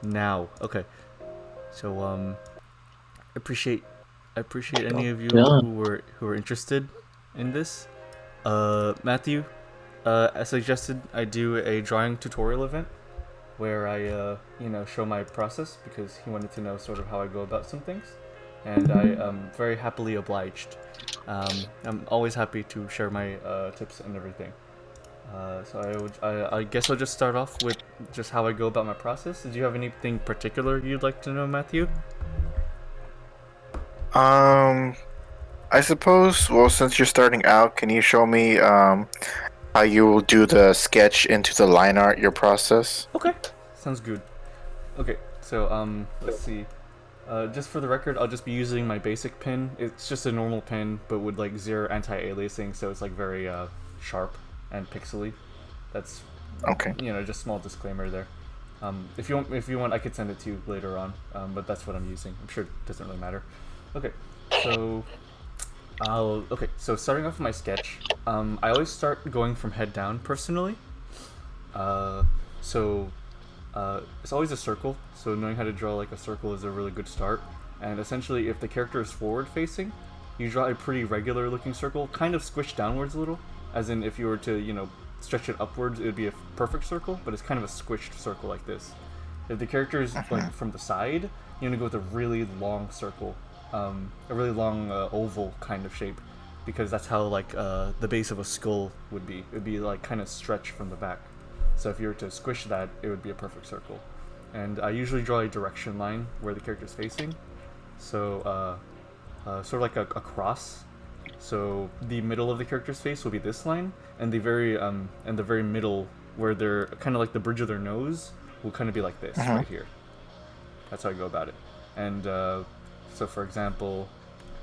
Now. Okay. So appreciate appreciate any of you Yeah. who are interested in this. Matthew, as suggested, I do a drawing tutorial event where I show my process because he wanted to know sort of how I go about some things, and I am very happily obliged. I'm always happy to share my tips and everything. I guess I'll just start off with just how I go about my process. Do you have anything particular you'd like to know, Matthew? Um, I suppose, well, since you're starting out, can you show me how you will do the sketch into the line art, your process? Okay, sounds good. Okay, so let's see. Just for the record, I'll just be using my basic pen. It's just a normal pen, but with like zero anti-aliasing, so it's like very sharp and pixely. That's Okay. just small disclaimer there. If you want, I could send it to you later on. But that's what I'm using. I'm sure it doesn't really matter. Okay, so so starting off with my sketch, I always start going from head down personally. Uh, so it's always a circle. So knowing how to draw like a circle is a really good start. And essentially, if the character is forward facing, you draw a pretty regular looking circle, kind of squished downwards a little. As in, if you were to stretch it upwards, it would be a perfect circle, but it's kind of a squished circle like this. If the character is like from the side, you want to go with a really long circle, a really long oval kind of shape, because that's how like the base of a skull would be. It would be like kind of stretched from the back. So if you were to squish that, it would be a perfect circle. And I usually draw a direction line where the character is facing. So sort of like a cross. So the middle of the character's face will be this line, and the very middle where they're kind of like the bridge of their nose will kind of be like this right here. That's how I go about it. And so for example,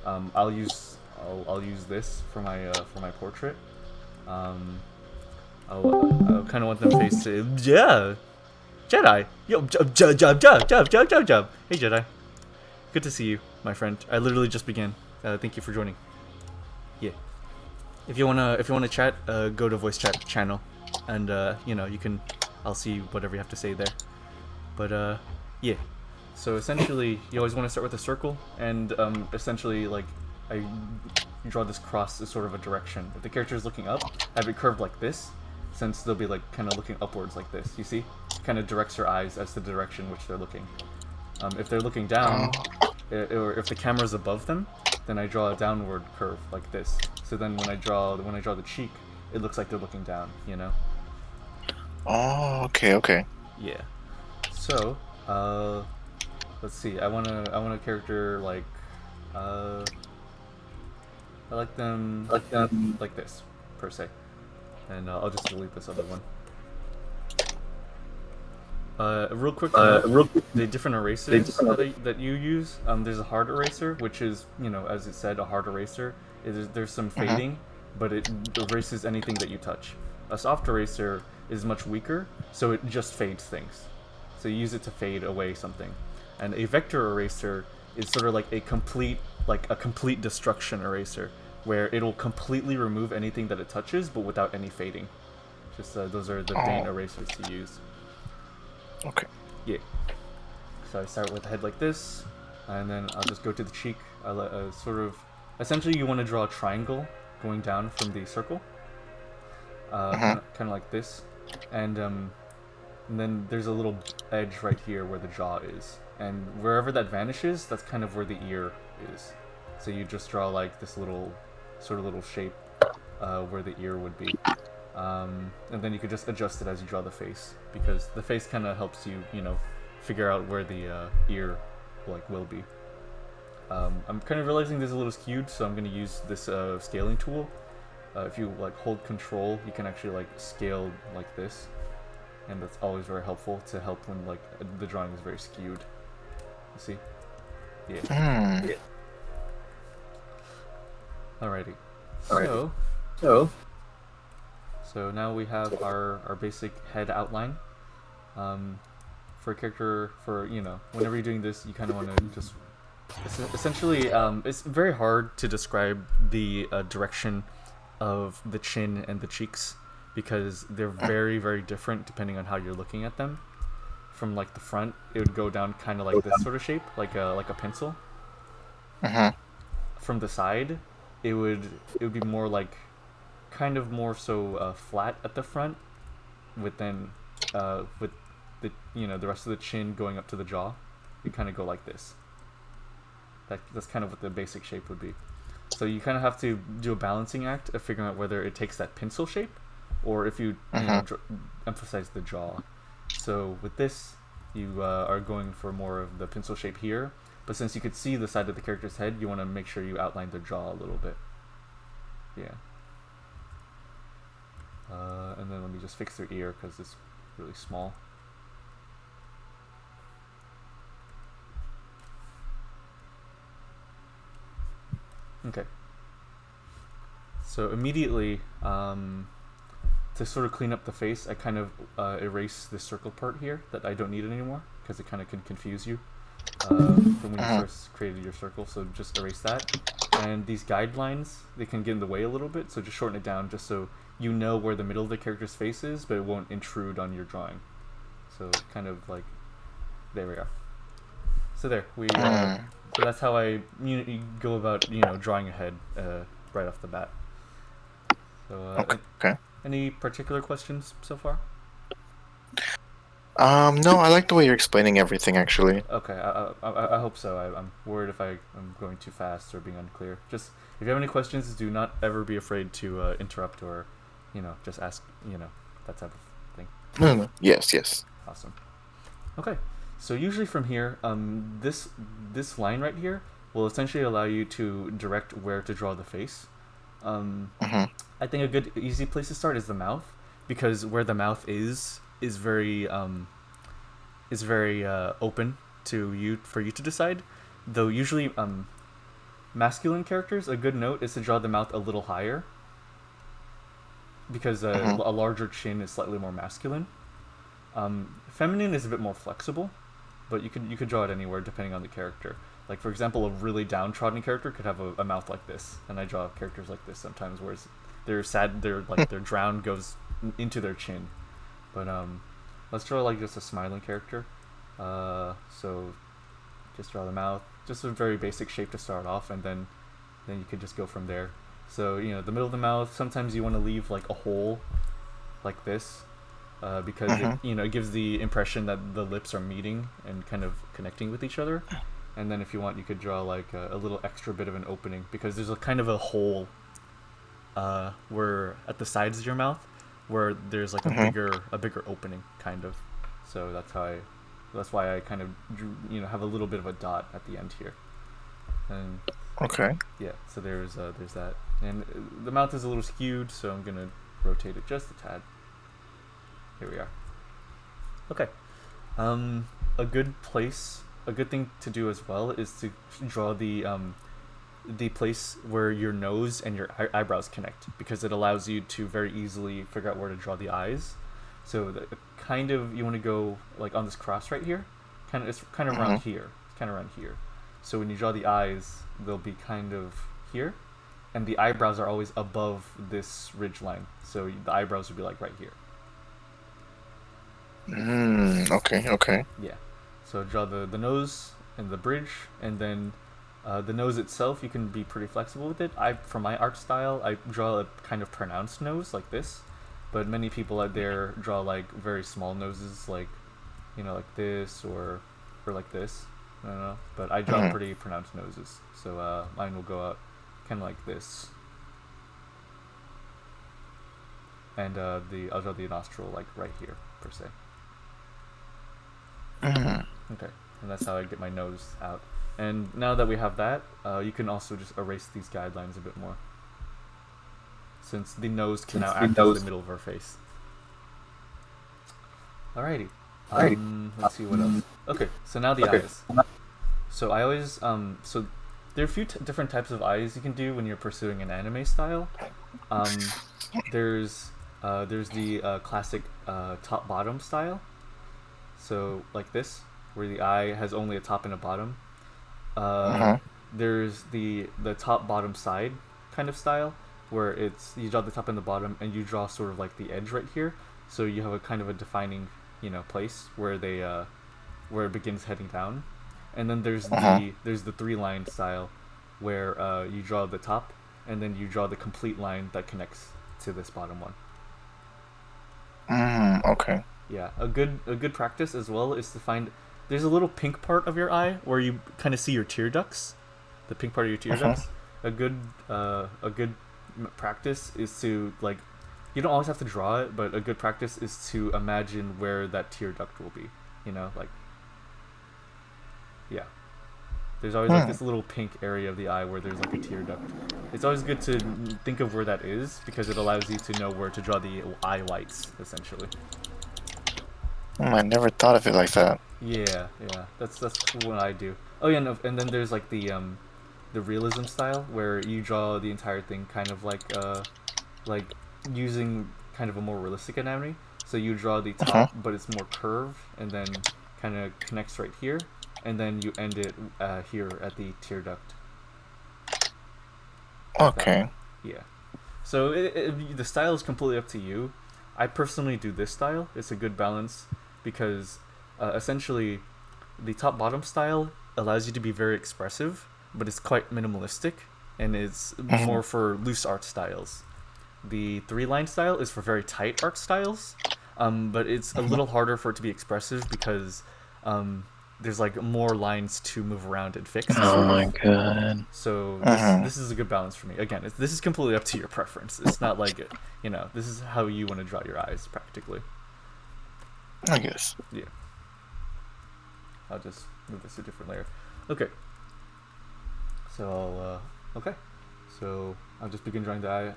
I'll use this for my portrait. I'll kind of want them face to yeah, Jedi. Yo, jump. Hey Jedi, good to see you, my friend. I literally just began. Thank you for joining. Yeah. If you wanna chat, go to voice chat channel, and you can. I'll see whatever you have to say there. But yeah. So essentially, you always want to start with a circle, and essentially like I draw this cross as sort of a direction. If the character is looking up, I have it curved like this, since they'll be like kind of looking upwards like this. You see, kind of directs their eyes as the direction which they're looking. If they're looking down, or if the camera's above them, then I draw a downward curve like this. So then when I draw the cheek, it looks like they're looking down. Oh, okay. Yeah. So, let's see. I want a character like, I like them like this, per se. And I'll just delete this other one. Real quick, the different erasers that you use. There's a hard eraser, which is, as it said, a hard eraser. There's some fading, but it erases anything that you touch. A soft eraser is much weaker, so it just fades things. So you use it to fade away something. And a vector eraser is sort of like a complete destruction eraser, where it'll completely remove anything that it touches, but without any fading. Just those are the main erasers to use. Okay. Yeah. So I start with the head like this, and then I'll just go to the cheek. I'll essentially you want to draw a triangle going down from the circle, kind of like this, and then there's a little edge right here where the jaw is, and wherever that vanishes, that's kind of where the ear is. So you just draw like this little shape where the ear would be. And then you could just adjust it as you draw the face, because the face kind of helps you, figure out where the ear will be. I'm kind of realizing this is a little skewed, so I'm going to use this scaling tool. If you hold Control, you can actually scale like this, and that's always very helpful to help when the drawing is very skewed. You see? Yeah. Yeah. Alrighty. So now we have our basic head outline. For a character, whenever you're doing this, you kind of want to just essentially, it's very hard to describe the direction of the chin and the cheeks, because they're very, very different depending on how you're looking at them. from like the front, it would go down kind of like this sort of shape, like a pencil. Uh-huh. From the side, it would be more like kind of more so flat at the front, with the the rest of the chin going up to the jaw. You kind of go like this. That's kind of what the basic shape would be. So you kind of have to do a balancing act of figuring out whether it takes that pencil shape, or if emphasize the jaw. So with this, you are going for more of the pencil shape here, but since you could see the side of the character's head, you want to make sure you outline the jaw a little bit. Yeah. And then let me just fix their ear because it's really small. Okay. So immediately, to sort of clean up the face, I kind of erase this circle part here that I don't need anymore because it kind of can confuse you from when you first created your circle. So just erase that. And these guidelines, they can get in the way a little bit, so just shorten it down just so you know where the middle of the character's face is, but it won't intrude on your drawing. So kind of like, there we are. So there, so that's how I you go about drawing ahead right off the bat. So Okay. any particular questions so far? No, I like the way you're explaining everything, actually. Okay, I hope so. I'm worried if I'm going too fast or being unclear. Just if you have any questions, do not ever be afraid to interrupt or, just ask, that type of thing. No. Yes, yes. Awesome. Okay, so usually from here, this line right here will essentially allow you to direct where to draw the face. I think a good easy place to start is the mouth, because where the mouth is very open for you to decide. Though usually masculine characters, a good note is to draw the mouth a little higher, because a larger chin is slightly more masculine. Feminine is a bit more flexible, but you could draw it anywhere depending on the character. Like for example, a really downtrodden character could have a mouth like this, and I draw characters like this sometimes, whereas they're sad, their drown goes into their chin. But let's draw like just a smiling character. So just draw the mouth, just a very basic shape to start off, and then you could just go from there. So the middle of the mouth, sometimes you want to leave like a hole like this, because it gives the impression that the lips are meeting and kind of connecting with each other. And then if you want, you could draw like a little extra bit of an opening, because there's a kind of a hole where at the sides of your mouth where there's like a bigger opening kind of. So that's why I kind of drew, have a little bit of a dot at the end here. And yeah, so there's that. And the mouth is a little skewed, so I'm gonna rotate it just a tad. Here we are. Okay. A good thing to do as well is to draw the place where your nose and your eyebrows connect, because it allows you to very easily figure out where to draw the eyes. So you want to go like on this cross right here, it's kind of around here. It's kind of around here. So when you draw the eyes, they'll be kind of here, and the eyebrows are always above this ridge line. So the eyebrows would be like right here. Okay. Yeah. So draw the nose and the bridge, and then the nose itself, you can be pretty flexible with it. For my art style, I draw a kind of pronounced nose like this, but many people out there draw like very small noses, like like this or like this. I don't know, but I draw pretty pronounced noses, so mine will go out kind of like this, and I'll draw the nostril like right here per se. Okay, and that's how I get my nose out. And now that we have that, you can also just erase these guidelines a bit more, since the nose can now act as the middle of our face. Alrighty. Let's see what else. Okay, so now the eyes. So I always so there are a few different types of eyes you can do when you're pursuing an anime style. There's the classic top bottom style. So like this, where the eye has only a top and a bottom. There's the top bottom side kind of style, where you draw the top and the bottom, and you draw sort of like the edge right here, so you have a kind of a defining place where they where it begins heading down, and then there's Uh-huh. the 3-line style, where you draw the top, and then you draw the complete line that connects to this bottom one. Okay. Yeah, a good practice as well is to find there's a little pink part of your eye where you kind of see your tear ducts, the pink part of your tear Uh-huh. ducts. A good practice is to like you don't always have to draw it, but a good practice is to imagine where that tear duct will be. Like yeah. There's always like Hmm. this little pink area of the eye where there's like a tear duct. It's always good to think of where that is because it allows you to know where to draw the eye lights essentially. I never thought of it like that. Yeah, yeah. That's what I do. Oh yeah, no, and then there's like the realism style where you draw the entire thing kind of like using kind of a more realistic anatomy. So you draw the Uh-huh. top, but it's more curved, and then kind of connects right here, and then you end it here at the tear duct, like that. Okay. Yeah. So the style is completely up to you. I personally do this style. It's a good balance because essentially the top bottom style allows you to be very expressive, but it's quite minimalistic and it's Uh-huh. more for loose art styles. The 3-line style is for very tight art styles, but it's a Uh-huh. little harder for it to be expressive because there's like more lines to move around and fix, Oh sort of. my god. So this Uh-huh. this is a good balance for me. Again, this is completely up to your preference. It's not like this is how you want to draw your eyes practically. I guess. Yeah. I'll just move this to a different layer. Okay. So okay. So I'll just begin drawing the eye.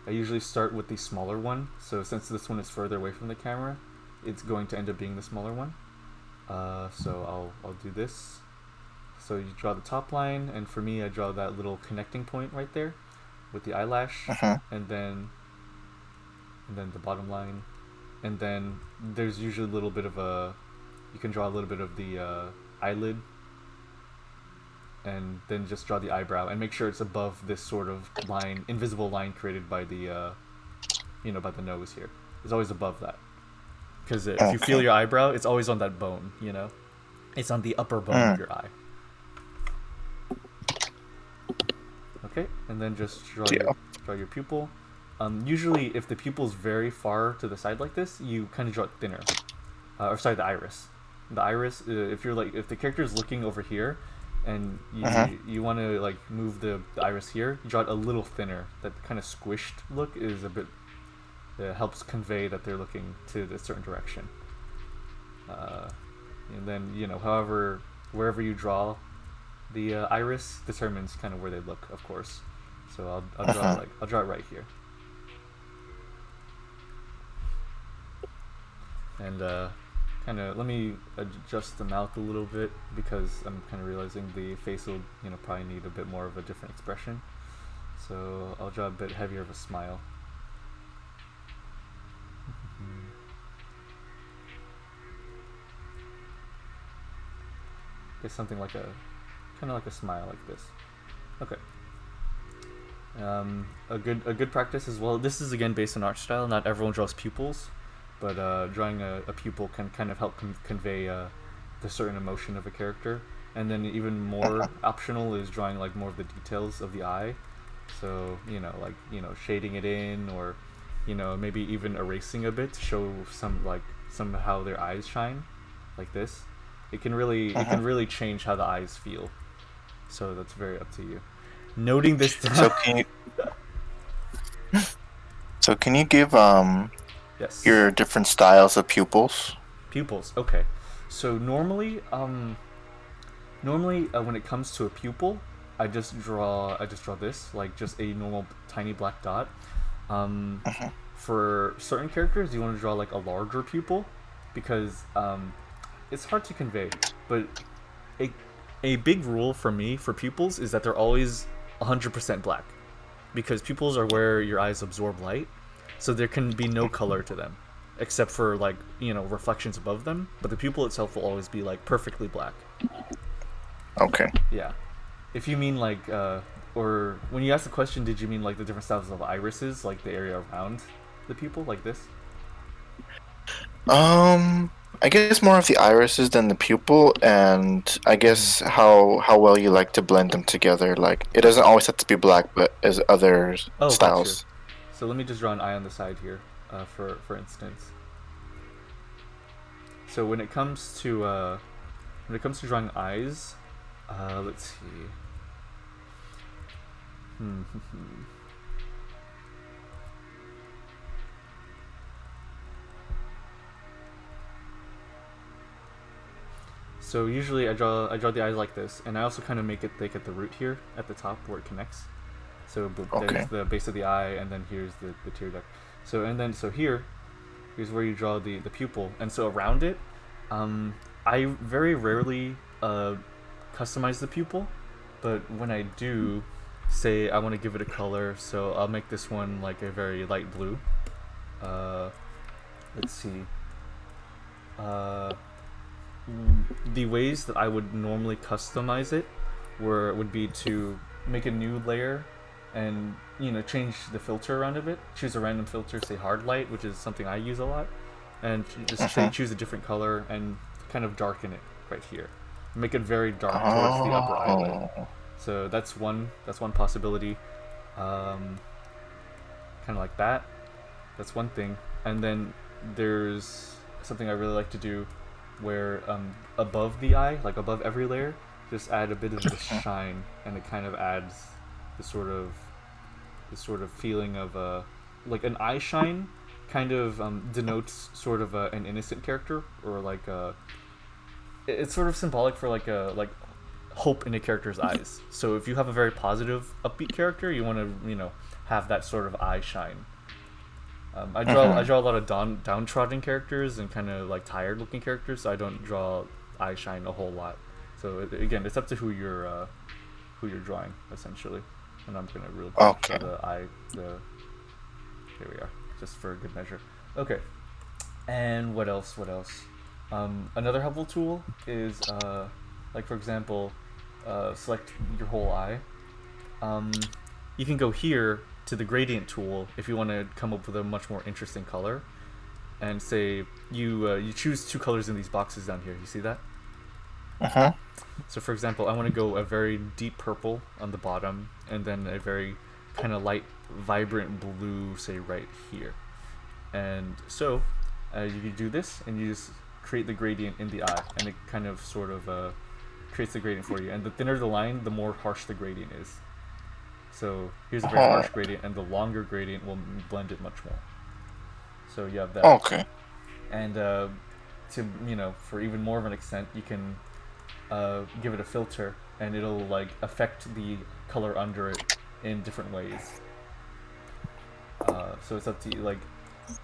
I usually start with the smaller one. So since this one is further away from the camera, it's going to end up being the smaller one. So I'll do this. So you draw the top line, and for me, I draw that little connecting point right there, with the eyelash, Uh-huh. and then the bottom line, and then there's usually a little bit of you can draw a little bit of the eyelid, and then just draw the eyebrow, and make sure it's above this sort of line, invisible line created by the by the nose here. It's always above that, because if you feel Okay. your eyebrow, it's always on that bone. It's on the upper bone of Mm. your eye. Okay, and then just Yeah. draw your pupil. Usually, if the pupil's very far to the side like this, you kind of draw it thinner. Or sorry, the iris. The iris. If the character is looking over here, and Uh-huh. you want to like move the iris here, you draw it a little thinner. That kind of squished look is a bit helps convey that they're looking to a certain direction. Uh, and then however wherever you draw the iris determines kind of where they look, of course. So I'll draw Uh-huh. I'll draw it right here, and kind of let me adjust the mouth a little bit because I'm kind of realizing the face will probably need a bit more of a different expression. So I'll draw a bit heavier of a smile. Get something like a smile like this. Okay. A good practice as well. This is again based on art style. Not everyone draws pupils, but drawing a pupil can kind of help convey the certain emotion of a character. And then even more optional is drawing like more of the details of the eye. So like shading it in, or maybe even erasing a bit to show somehow their eyes shine, like this. It can Uh-huh. really change how the eyes feel. So that's very up to you. Noting this So down. can you so can you give Yes. your different styles of pupils? Pupils. Okay. So normally when it comes to a pupil, I just draw this, like just a normal tiny black dot. Um, Uh-huh. for certain characters, you want to draw like a larger pupil because it's hard to convey. But a a big rule for me for pupils is that they're always 100% black, because pupils are where your eyes absorb light, so there can be no color to them except for like reflections above them, but the pupil itself will always be like perfectly black. Okay. Yeah. If you mean like or when you asked the question, did you mean like the different styles of irises, like the area around the pupil, like this? I guess more of the irises than the pupil, and I Hmm. guess how well you like to blend them together. Like it doesn't always have to be black, but as other Oh, got you. styles. So let me just draw an eye on the side here, for instance. So when it comes to drawing eyes, let's see. Hmm. So usually I draw the eyes like this, and I also kind of make it like at the root here at the top where it connects. So there's Okay. the base of the eye, and then here's the tear duct. So here's where you draw the pupil, and so around it, I very rarely customize the pupil, but when I do, say I want to give it a color, so I'll make this one like a very light blue. Uh, let's see. Uh, the ways that I would normally customize it would be to make a new layer and change the filter around a bit. Choose a random filter, say hard light, which is something I use a lot, and just say Mhm. choose a different color and kind of darken it right here. Make it very dark towards the upper eyelid. Oh. So that's one possibility. Um, kind of like that. That's one thing. And then there's something I really like to do where above the eye, like above every layer, just add a bit of the shine, and it kind of adds the sort of feeling of like an eye shine kind of denotes sort of an innocent character, or like it's sort of symbolic for like a hope in a character's eyes. So if you have a very positive, upbeat character, you want to have that sort of eye shine. I Mhm. draw a lot of downtrodden characters and kind of like tired looking characters, so I don't draw eye shine a whole lot. So again, it's up to who you're drawing essentially. And I'm gonna real quick draw Okay. the eye. The Here we are, just for a good measure. Okay, and what else? What else? Another helpful tool is like for example, select your whole eye. Um, you can go here to the gradient tool if you want to come up with a much more interesting color, and say you choose two colors in these boxes down here. You see that? Mhm. So for example, I want to go a very deep purple on the bottom, and then a very kind of light, vibrant blue, say right here. And so you do this, and you just create the gradient in the eye, and it kind of sort of creates the gradient for you. And the thinner the line, the more harsh the gradient is. So here's a very Oh. harsh gradient, and the longer gradient will blend it much more. So you have that. Okay. And to for even more of an extent, you can give it a filter, and it'll like affect the color under it in different ways. So it's up to you. Like,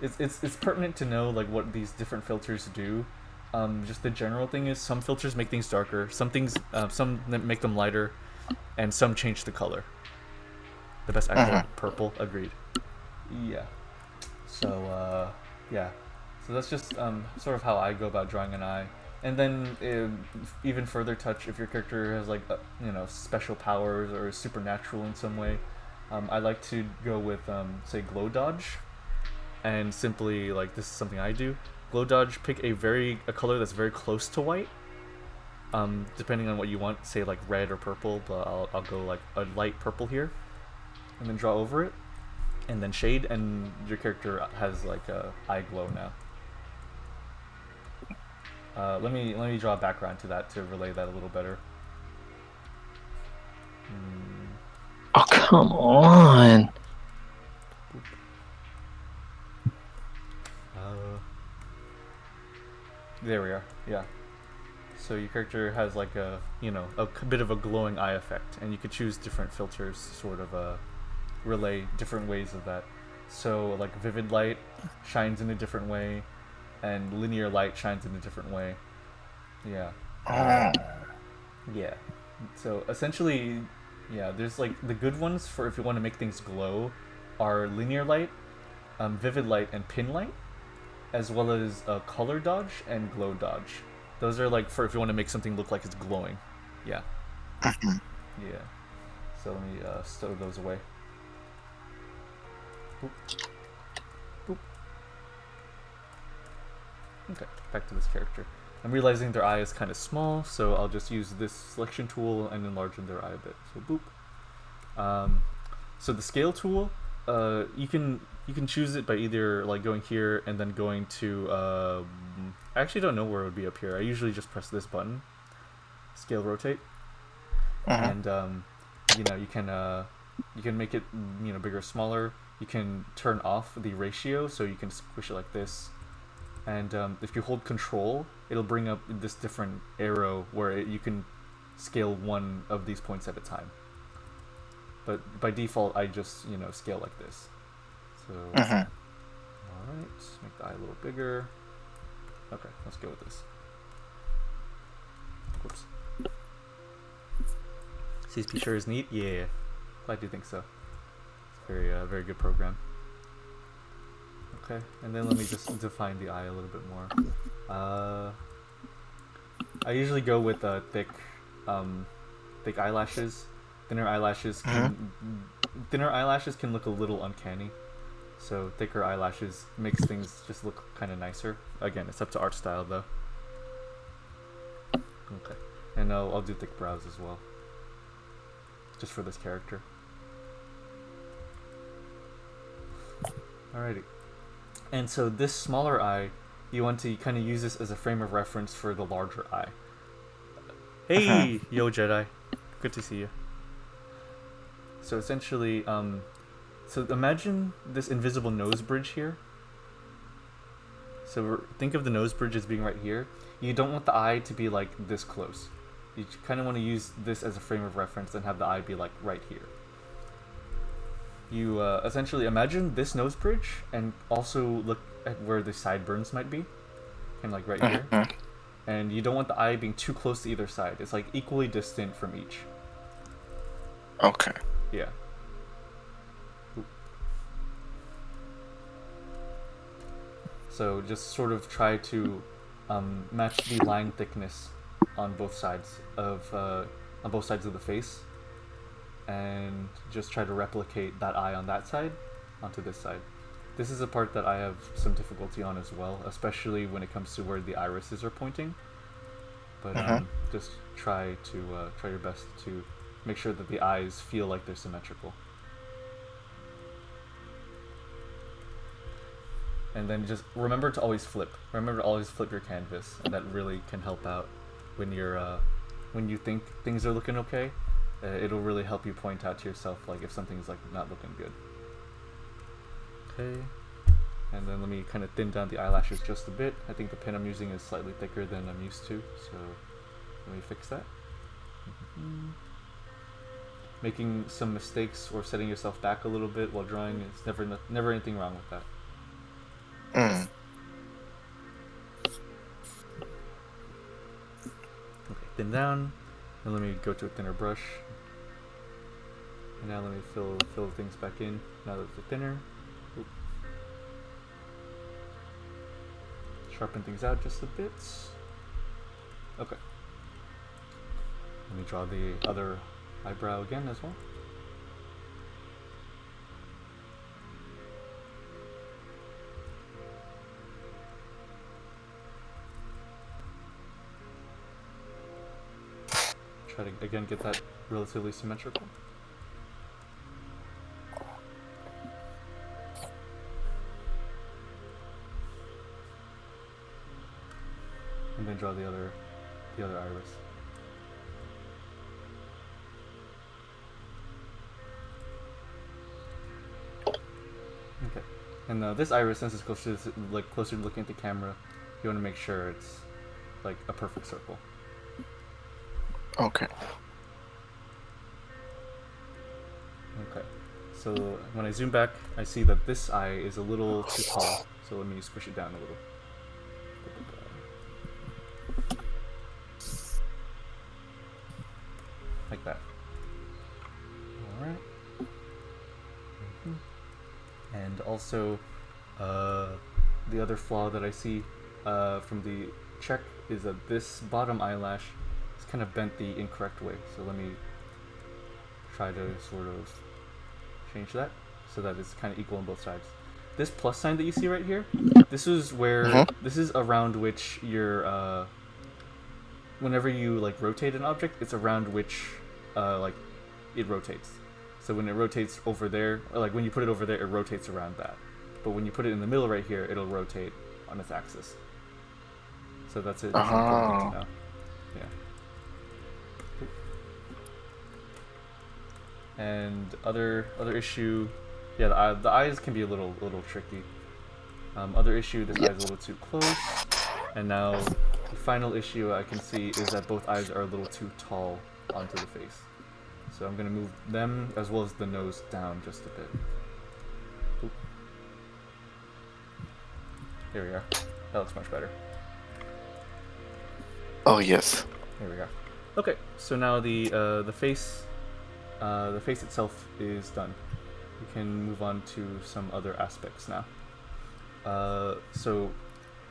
it's pertinent to know like what these different filters do. Just the general thing is some filters make things darker, some make them lighter, and some change the color. The best eye color, Mhm. purple. Agreed. Yeah. So yeah. So that's just sort of how I go about drawing an eye. And then even further touch if your character has like special powers or is supernatural in some way. I like to go with say glow dodge, and simply like this is something I do. Glow dodge, pick a color that's very close to white. Depending on what you want, say like red or purple, but I'll go like a light purple here, and then draw over it, and then shade, and your character has like a eye glow now. Let me draw a background to that to relay that a little better. Hmm. Oh, come on. Uh, there we are. Yeah. So your character has like a bit of a glowing eye effect, and you could choose different filters, sort of relay different ways of that. So like vivid light shines in a different way, and linear light shines in a different way. Yeah. Oh. Yeah. So essentially, yeah, there's like the good ones for if you want to make things glow are linear light, vivid light, and pin light, as well as color dodge and glow dodge. Those are like for if you want to make something look like it's glowing. Yeah. Mhm. Yeah. So let me stow those away. Boop. Boop. Okay, back to this character. I'm realizing their eye is kind of small, so I'll just use this selection tool and enlarge their eye a bit. So boop. So the scale tool, you can choose it by either like going here and then going to. I actually don't know where it would be up here. I usually just press this button, scale rotate, and you can make it bigger, or smaller. You can turn off the ratio, so you can squish it like this. And if you hold control, it'll bring up this different arrow where you can scale one of these points at a time. But by default, I just scale like this. So all right, make the eye a little bigger. Okay, let's go with this. Whoops. CSP sure is neat. Yeah, I do think so. It's very good program. Okay, and then let me just define the eye a little bit more. I usually go with thick eyelashes. Thinner eyelashes can look a little uncanny, so thicker eyelashes makes things just look kind of nicer. Again, it's up to art style though. Okay, and I'll do thick brows as well, just for this character. Alrighty. And so this smaller eye, you want to kind of use this as a frame of reference for the larger eye. Hey, yo Jedi, good to see you. So essentially, so imagine this invisible nose bridge here. So think of the nose bridge as being right here. You don't want the eye to be like this close. You kind of want to use this as a frame of reference and have the eye be like right here. You essentially imagine this nose bridge and also look at where the sideburns might be, kind of like right here. And you don't want the eye being too close to either side. It's like equally distant from each. Okay. Yeah. Oop. So just sort of try to match the line thickness on both sides of the face, and just try to replicate that eye on that side onto this side. This is a part that I have some difficulty on as well, especially when it comes to where the irises are pointing. But just try your best to make sure that the eyes feel like they're symmetrical. And then just remember to always flip. Remember to always flip your canvas, and that really can help out when you think things are looking okay. It'll really help you point out to yourself like if something's like not looking good. Okay, and then let me kind of thin down the eyelashes just a bit. I think the pen I'm using is slightly thicker than I'm used to, so let me fix that. Making some mistakes or setting yourself back a little bit while drawing is never anything wrong with that. Okay, thin down, and let me go to a thinner brush. And now let me fill things back in now that they're thinner. Oop. Sharpen things out just a bit. Okay. Let me draw the other eyebrow again as well. Try to again get that relatively symmetrical. And then draw the other iris. Okay, and this iris, since it's closer to looking at the camera, you want to make sure it's like a perfect circle. Okay. Okay, so when I zoom back, I see that this eye is a little too tall, so let me squish it down a little. Like that. Alright. And also, the other flaw that I see from the check is that this bottom eyelash is kind of bent the incorrect way. So let me try to sort of change that so that it's kind of equal on both sides. this plus sign that you see right here, this is where this is around which your whenever you like rotate an object, it's around which like it rotates. So when it rotates over there, or like when you put it over there, it rotates around that. But when you put it in the middle right here, it'll rotate on its axis. So that's it. That's an important thing to know. Yeah. And other issue, yeah, the eyes can be a little tricky. Other issue, this eye is a little too close. And now the final issue I can see is that both eyes are a little too tall onto the face. So I'm gonna move them as well as the nose down just a bit. Oop. There we are. That looks much better. Oh yes. There we go. Okay, so now the face itself is done. We can move on to some other aspects now. So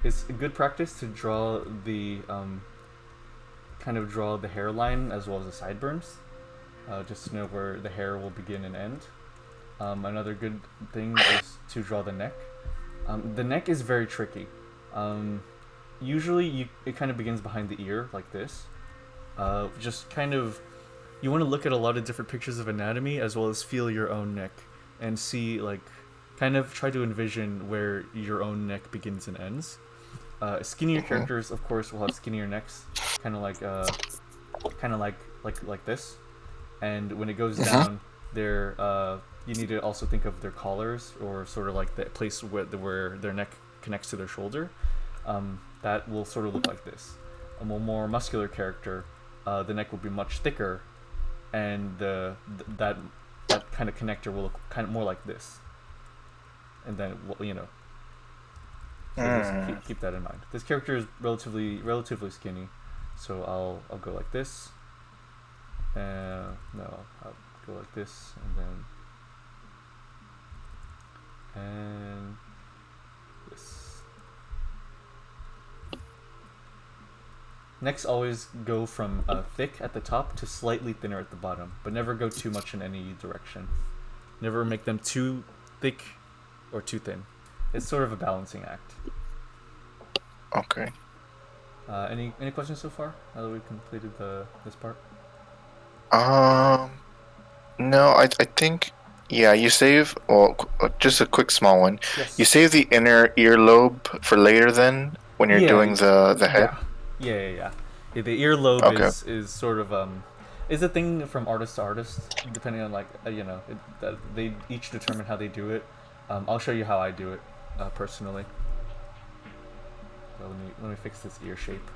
it's a good practice to draw the kind of draw the hairline as well as the sideburns, just to know where the hair will begin and end. Another good thing is to draw the neck. The neck is very tricky. Usually it kind of begins behind the ear like this. Just kind of, you want to look at a lot of different pictures of anatomy as well as feel your own neck and see, like, kind of try to envision where your own neck begins and ends. Skinnier characters, of course, will have skinnier necks, kind of like this. And when it goes down, there you need to also think of their collars, or sort of like the place where their neck connects to their shoulder. That will sort of look like this. A more muscular character, the neck will be much thicker, and that kind of connector will look kind of more like this. And then, you know, so just keep that in mind. This character is relatively skinny, so I'll go like this. No, I'll go like this, and this. Next, always go from thick at the top to slightly thinner at the bottom, but never go too much in any direction. Never make them too thick or too thin. It's sort of a balancing act. Okay. Any questions so far? Now that we've completed this part. No, I think, yeah, you save, well, just a quick small one. Yes. You save the inner earlobe for later then, when you're doing the head? Yeah. The earlobe is sort of, is a thing from artist to artist, depending on, like, you know, they each determine how they do it. I'll show you how I do it, personally. So let me fix this ear shape.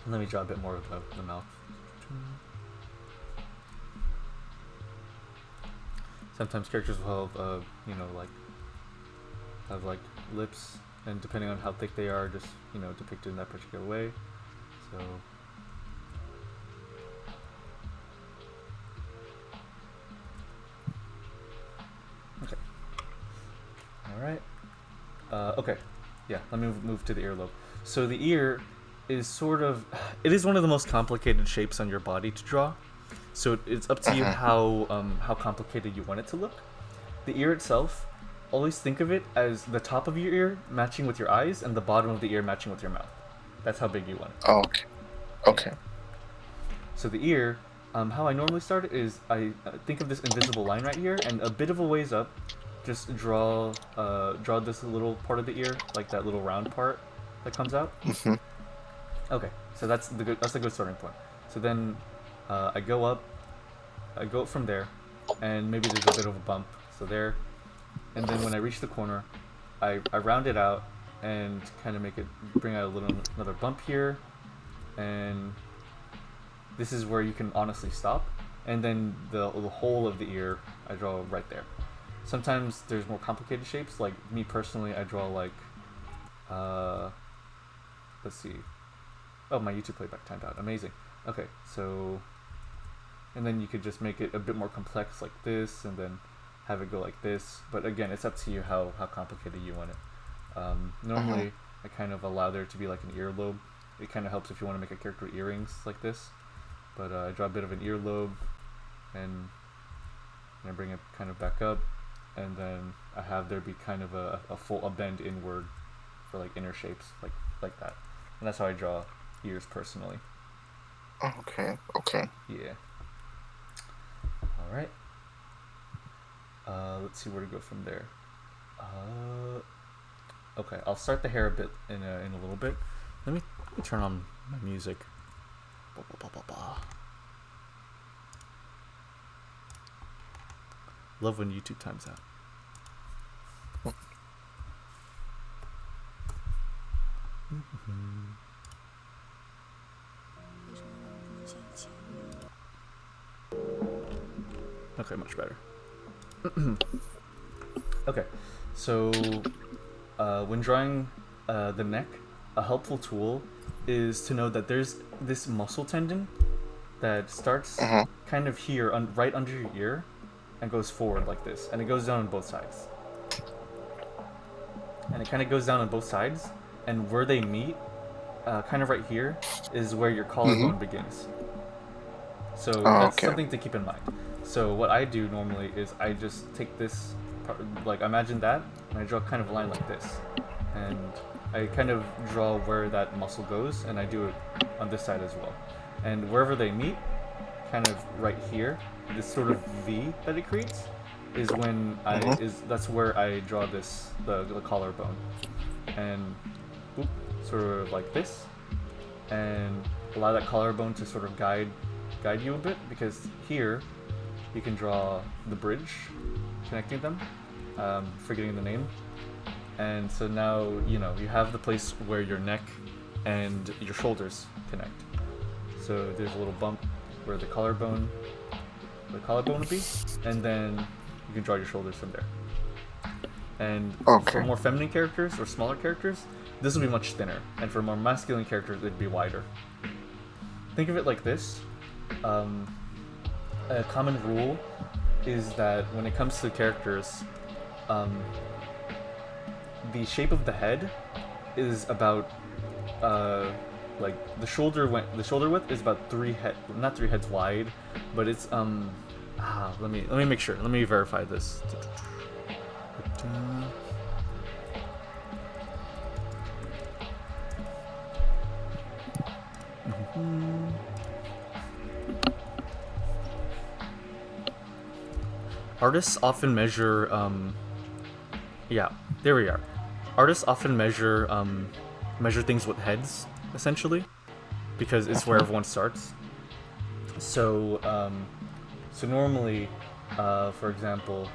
And let me draw a bit more of the mouth. Sometimes characters will have, you know, have lips, and depending on how thick they are, just, you know, depicted in that particular way. So. Okay. All right. Okay. Yeah. Let me move to the earlobe. So the ear is sort of, it is one of the most complicated shapes on your body to draw. So it's up to you how complicated you want it to look. The ear itself, always think of it as the top of your ear matching with your eyes and the bottom of the ear matching with your mouth. That's how big you want it. Oh, okay. So the ear, how I normally start it is I think of this invisible line right here, and a bit of a ways up, just draw this little part of the ear, like that little round part that comes out. Okay, so that's the good starting point. So then I go up from there, and maybe there's a bit of a bump, so there, and then when I reach the corner, I round it out and kind of bring out another bump here, and this is where you can honestly stop, and then the whole of the ear I draw right there. Sometimes there's more complicated shapes, like me personally, I draw like, let's see. Oh, my YouTube playback timed out. Amazing. Okay, so, and then you could just make it a bit more complex like this, and then have it go like this. But again, it's up to you how complicated you want it. Normally, I kind of allow there to be like an earlobe. It kind of helps if you want to make a character with earrings like this. but I draw a bit of an earlobe, and I bring it kind of back up, and then I have there be kind of a bend inward for like inner shapes, like that, and that's how I draw ears personally. Okay. Okay. Yeah. All right. Let's see where to go from there. Okay, I'll start the hair a bit in a little bit. Let me turn on my music. Ba, ba, ba, ba, ba. Love when YouTube times out. Okay, much better. Okay, so when drawing the neck, a helpful tool is to know that there's this muscle tendon that starts kind of here, right under your ear, and goes forward like this, and it goes down on both sides. And it kind of goes down on both sides, and where they meet, kind of right here, is where your collarbone begins. So that's something to keep in mind. So what I do normally is I just take this part, like imagine that, and I draw kind of a line like this, and I kind of draw where that muscle goes, and I do it on this side as well. And wherever they meet, kind of right here, this sort of V that it creates, is when that's where I draw this the collarbone, and boop, sort of like this, and allow that collarbone to sort of guide you a bit, because here you can draw the bridge connecting them, forgetting the name, and so now you have the place where your neck and your shoulders connect. So there's a little bump where the collarbone would be, and then you can draw your shoulders from there. And for more feminine characters or smaller characters, this will be much thinner, and for more masculine characters, it'd be wider. Think of it like this. A common rule is that when it comes to characters, the shape of the head is about like the shoulder width is about not 3 heads wide, but it's let me make sure. Let me verify this. Artists often measure yeah, there we are. Artists often measure things with heads, essentially, because it's where everyone starts. So normally, for example,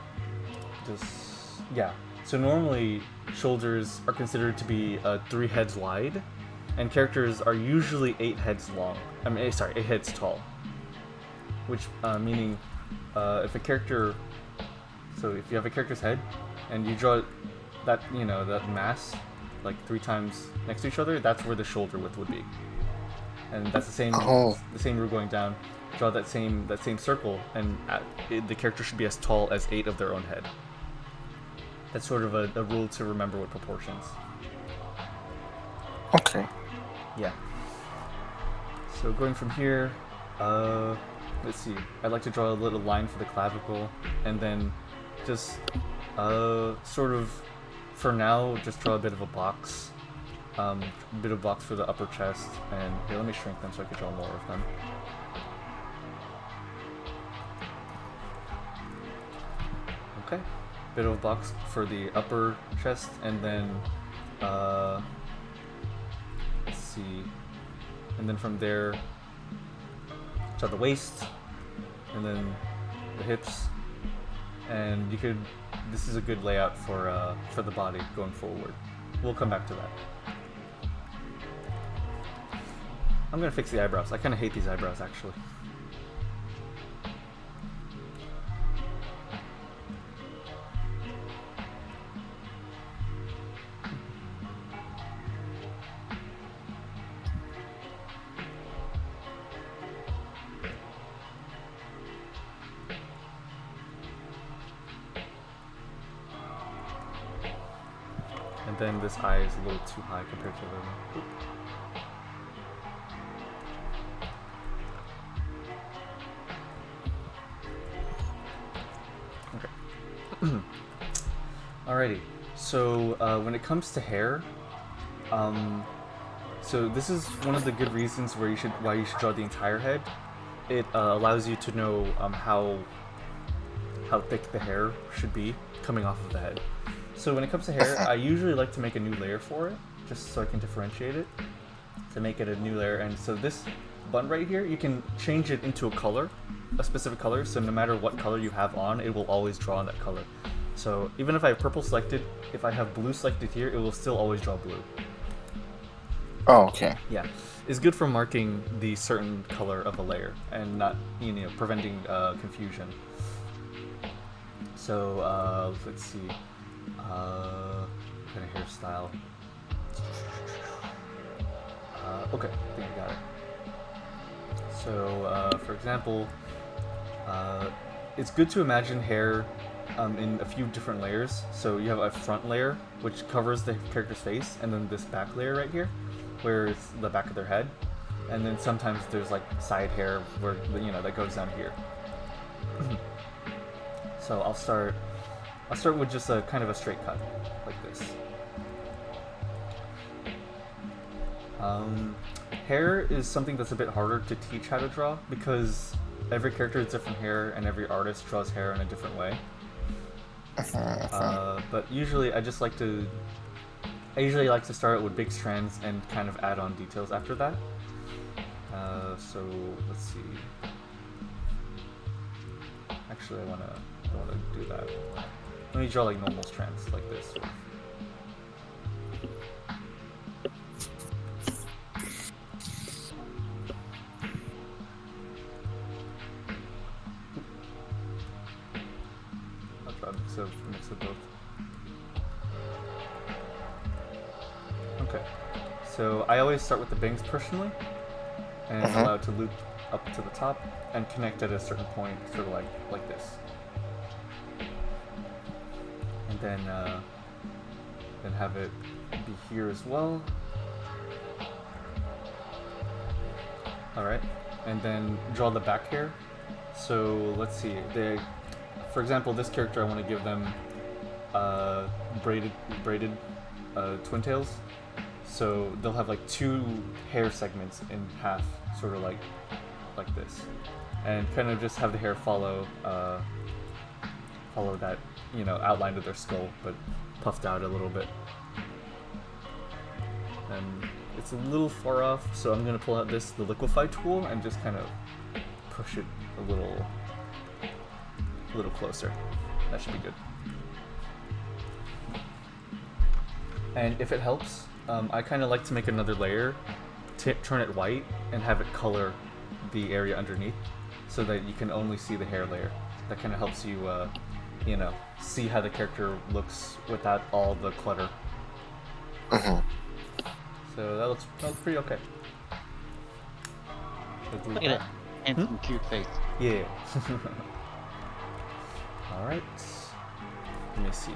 so normally shoulders are considered to be 3 heads wide, and characters are usually 8 heads long. 8 heads tall. Which meaning, if a character, so if you have a character's head, and you draw that that mass like 3 times next to each other, that's where the shoulder width would be. And that's the same rule going down. Draw that same circle, and the character should be as tall as 8 of their own head. That's sort of a rule to remember with proportions. Okay. Yeah. So going from here, let's see. I'd like to draw a little line for the clavicle, and then just sort of, for now, just draw a bit of a box. For the upper chest, and here, let me shrink them so I can draw more of them. Okay, bit of a box for the upper chest, and then let's see, and then from there, draw the waist, and then the hips, and this is a good layout for the body going forward. We'll come back to that. I'm gonna fix the eyebrows. I kind of hate these eyebrows, actually. And then this eye is a little too high compared to the other one. Alrighty. So when it comes to hair, so this is one of the good reasons why you should draw the entire head. It allows you to know how thick the hair should be coming off of the head. So when it comes to hair, I usually like to make a new layer for it, just so I can differentiate it, to make it a new layer. And so this button right here, you can change it into a color, a specific color, so no matter what color you have on, it will always draw on that color. So even if I have purple selected, if I have blue selected here, it will still always draw blue. Oh, okay. Yeah, it's good for marking the certain color of a layer and not, preventing confusion. So let's see, what kind of hairstyle? Okay, I think I got it. So for example, it's good to imagine hair in a few different layers. So you have a front layer which covers the character's face, and then this back layer right here, where it's the back of their head, and then sometimes there's like side hair where that goes down here. So I'll start with just a kind of a straight cut like this. Hair is something that's a bit harder to teach how to draw because every character has different hair and every artist draws hair in a different way. But usually I usually like to start with big strands and kind of add on details after that. So let's see. Actually, I don't want to do that. Let me draw like normal strands like this. I'll try a mix of both. Okay, so I always start with the bangs personally, and allow it to loop up to the top and connect at a certain point, sort of like this. And then have it be here as well. Alright, and then draw the back hair. So let's see, for example, this character I want to give them braided twin tails. So they'll have like two hair segments in half, sort of like this, and kind of just have the hair follow that outline of their skull, but puffed out a little bit. And it's a little far off, so I'm gonna pull out the liquify tool and just kind of push it a little closer. That should be good. And if it helps, I kind of like to make another layer, turn it white, and have it color the area underneath, so that you can only see the hair layer. That kind of helps you, see how the character looks without all the clutter. So that looks pretty okay. Look at it. Handsome, cute face. Yeah. Alright. Let me see.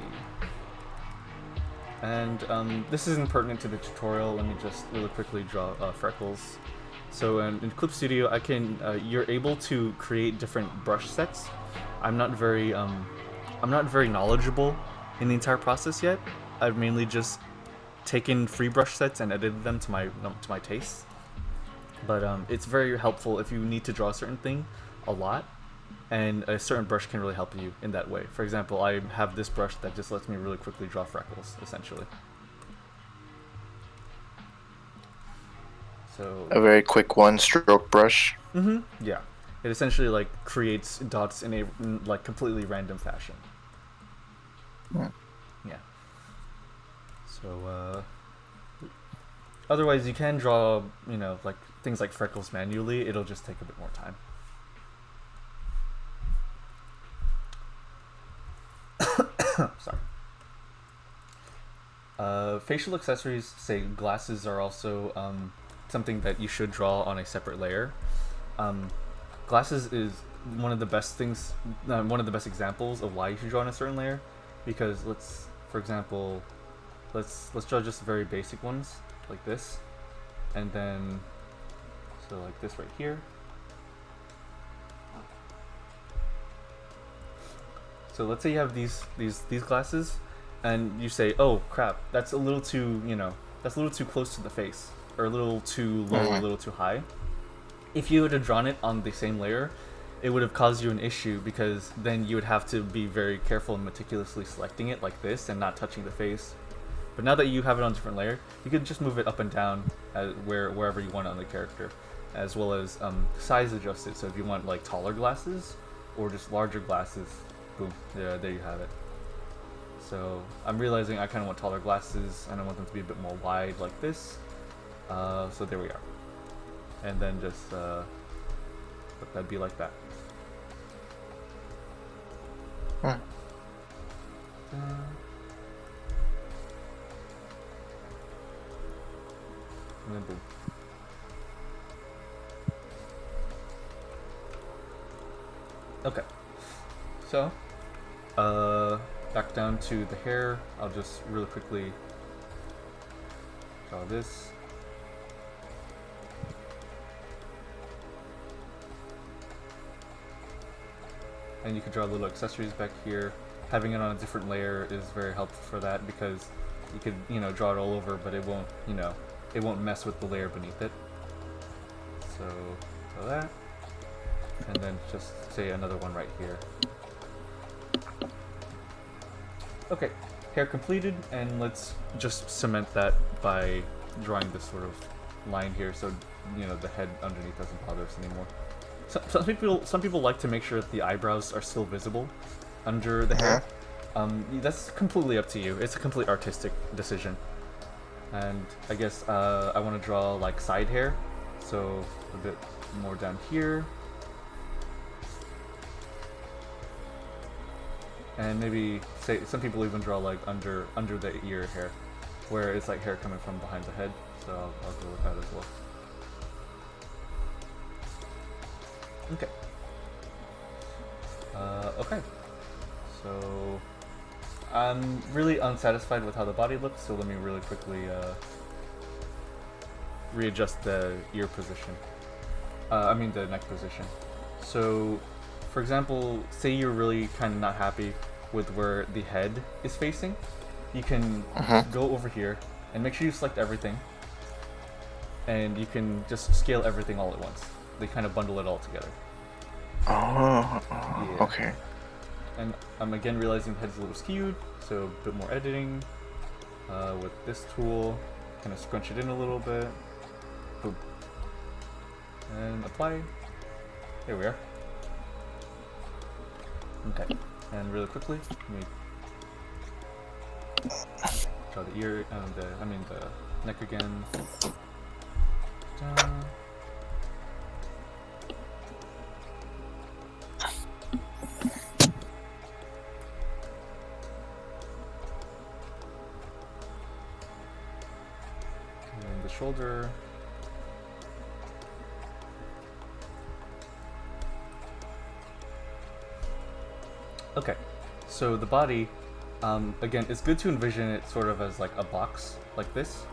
And this isn't pertinent to the tutorial. Let me just really quickly draw freckles. So in Clip Studio, you're able to create different brush sets. I'm not very knowledgeable in the entire process yet. I've mainly just taken free brush sets and edited them to my taste. But it's very helpful if you need to draw a certain thing a lot, and a certain brush can really help you in that way. For example, I have this brush that just lets me really quickly draw freckles, essentially. So a very quick one-stroke brush. Yeah, it essentially like creates dots in a like completely random fashion. Yeah. So otherwise, you can draw, like things like freckles manually. It'll just take a bit more time. Sorry. Facial accessories, say glasses, are also something that you should draw on a separate layer. Glasses is one of the best things, one of the best examples of why you should draw on a certain layer, because for example, let's draw just very basic ones like this, and then so like this right here. So let's say you have these glasses, and you say, "Oh crap, that's a little too that's a little too close to the face, or a little too low, or a little too high." If you would have drawn it on the same layer, it would have caused you an issue, because then you would have to be very careful and meticulously selecting it like this and not touching the face. But now that you have it on a different layer, you can just move it up and down wherever you want on the character, as well as size adjust it. So if you want like taller glasses or just larger glasses, boom, there you have it. So I'm realizing I kind of want taller glasses, and I want them to be a bit more wide like this. So there we are. And then just let that be like that. And then boom. Okay. So, back down to the hair. I'll just really quickly draw this. And you can draw little accessories back here. Having it on a different layer is very helpful for that, because you could, draw it all over, but it won't, it won't mess with the layer beneath it. So, draw that. And then just say another one right here. Okay, hair completed, and let's just cement that by drawing this sort of line here, so the head underneath doesn't bother us anymore. Some people like to make sure that the eyebrows are still visible under the hair. That's completely up to you. It's a complete artistic decision. And I guess I want to draw like side hair, so a bit more down here. And maybe say some people even draw like under the ear hair, where it's like hair coming from behind the head. So I'll go with that as well. Okay. Okay. So I'm really unsatisfied with how the body looks, so let me really quickly readjust the ear position. I mean the neck position. So, for example, say you're really kind of not happy with where the head is facing, you can go over here and make sure you select everything, and you can just scale everything all at once. They kind of bundle it all together. Oh, Yeah. okay. And I'm again realizing the head's a little skewed, so a bit more editing with this tool. Kind of scrunch it in a little bit. Boom. And apply. There we are. Okay. And really quickly, let me draw the ear, the neck again. Down. Shoulder. Okay, so the body, again, it's good to envision it sort of as like a box, like this.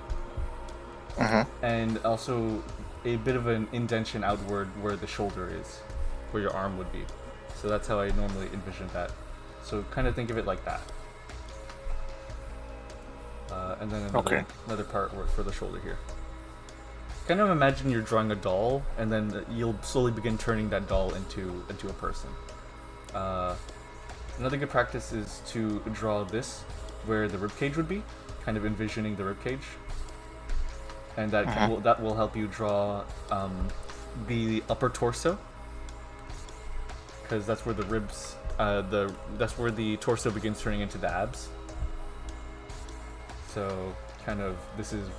And also a bit of an indentation outward where the shoulder is, where your arm would be. So that's how I normally envision that. So kind of think of it like that. And then another part for the shoulder here. Kind of imagine you're drawing a doll, and then you'll slowly begin turning that doll into a person. Another good practice is to draw this where the ribcage would be, kind of envisioning the ribcage, and that will help you draw the upper torso, because that's where the ribs, that's where the torso begins turning into the abs. So kind of this is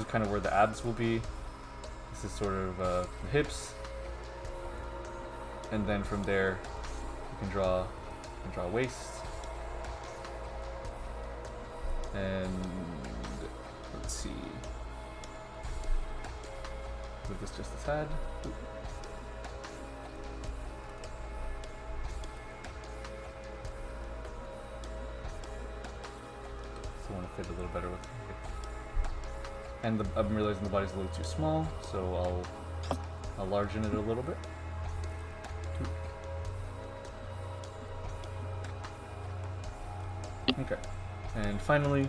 kind of where the abs will be. This is sort of the hips, and then from there you can draw waist, and let's see, move this just a tad. So I want to fit a little better with it. And I'm realizing the body's a little too small, so I'll largen it a little bit. finally,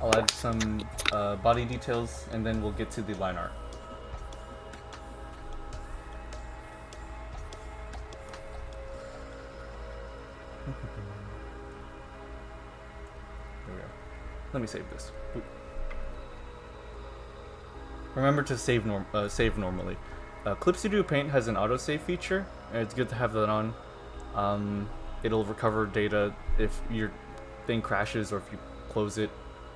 I'll add some body details, and then we'll get to the line art. There we go. Let me save this. Oop. Remember to save normally. Clip Studio Paint has an autosave feature, and it's good to have that on. It'll recover data if your thing crashes or if you close it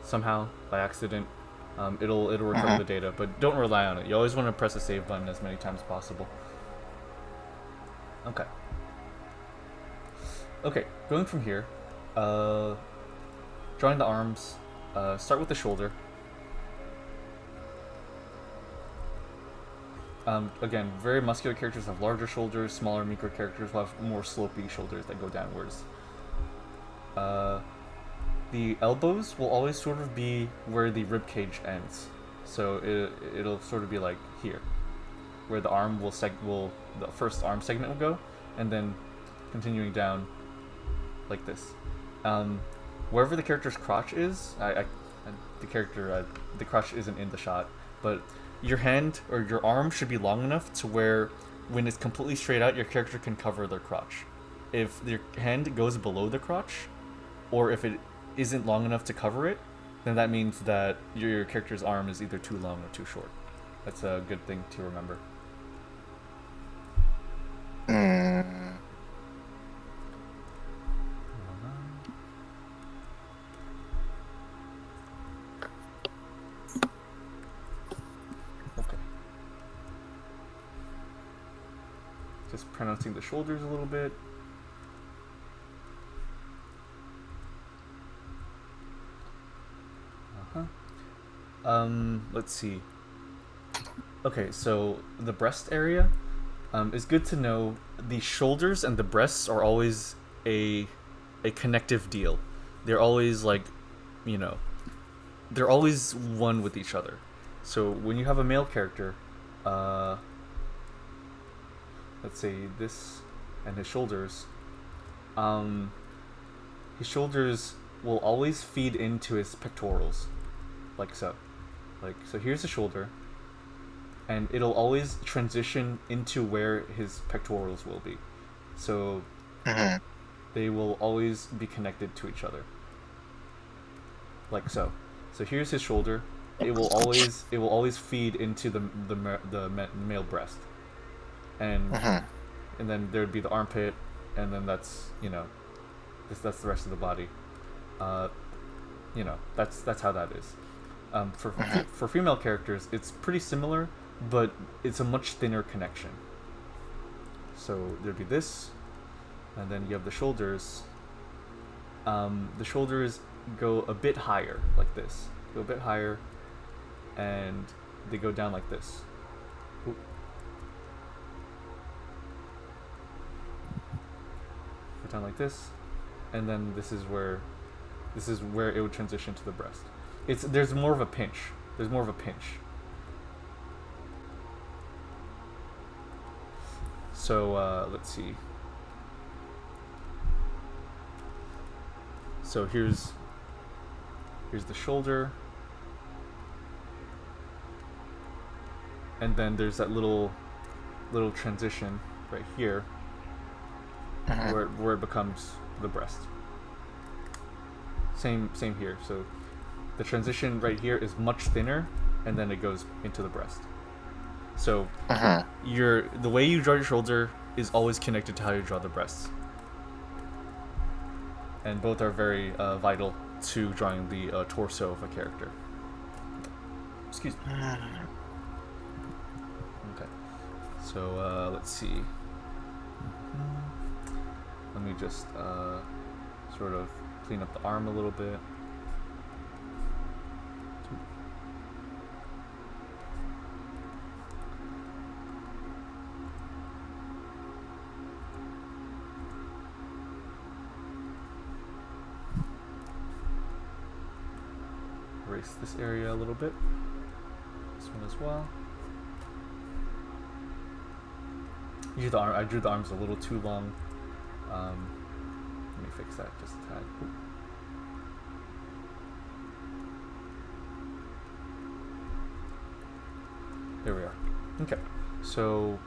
somehow by accident. It'll recover the data, but don't rely on it. You always want to press the save button as many times as possible. Okay. Okay, going from here, drawing the arms, start with the shoulder. Again, very muscular characters have larger shoulders, smaller, meeker characters will have more slopey shoulders that go downwards. The elbows will always sort of be where the rib cage ends, so it'll sort of be like here, where the arm the first arm segment will go, and then continuing down like this. Wherever the character's crotch is, the crotch isn't in the shot, but your hand or your arm should be long enough to where when it's completely straight out, your character can cover their crotch. If your hand goes below the crotch, or if it isn't long enough to cover it, then that means that your character's arm is either too long or too short. That's a good thing to remember. Okay. Just pronouncing the shoulders a little bit. Let's see. Okay, so the breast area, is good to know. The shoulders and the breasts are always a connective deal. They're always like, they're always one with each other. So when you have a male character, let's say this and his shoulders will always feed into his pectorals, like so. So here's the shoulder, and it'll always transition into where his pectorals will be. So they will always be connected to each other, like so. So here's his shoulder. It will always feed into the male breast, and then there'd be the armpit, and then that's that's the rest of the body. That's how that is. For female characters, it's pretty similar, but it's a much thinner connection. So there'd be this, and then you have the shoulders. The shoulders go a bit higher, like this. Go a bit higher, and they go down like this. Oop. Go down like this, and then this is where it would transition to the breast. There's more of a pinch. There's more of a pinch. So let's see. So here's the shoulder, and then there's that little transition right here, where it becomes the breast. Same here. So the transition right here is much thinner, and then it goes into the breast. So the way you draw your shoulder is always connected to how you draw the breasts, and both are very vital to drawing the torso of a character. Excuse me. Okay. So let's see. Let me just sort of clean up the arm a little bit. Erase this area a little bit. This one as well. I drew the arms a little too long. fix that just a tad. Ooh. There we are. Okay, so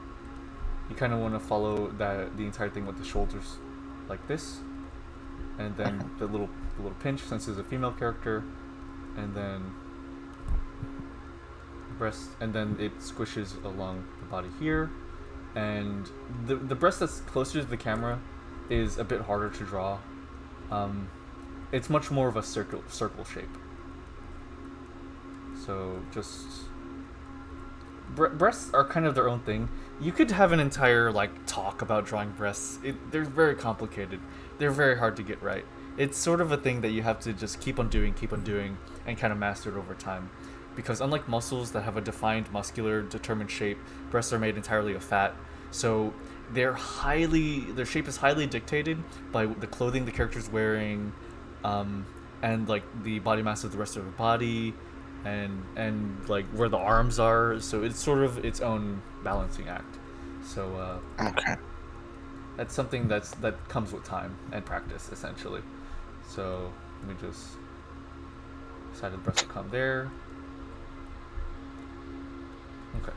you kind of want to follow the entire thing with the shoulders like this, and then the little pinch since it's a female character, and then breast, and then it squishes along the body here, and the breast that's closer to the camera is a bit harder to draw. It's much more of a circle shape. So just breasts are kind of their own thing. You could have an entire talk about drawing breasts. They're very complicated. They're very hard to get right. It's sort of a thing that you have to just keep on doing, and kind of master it over time. Because unlike muscles that have a defined muscular determined shape, breasts are made entirely of fat. So their shape is highly dictated by the clothing the character's wearing, and the body mass of the rest of the body, and where the arms are. So it's sort of its own balancing act. So Okay. that's something that comes with time and practice, essentially. So let me just decide the breast will come there. Okay.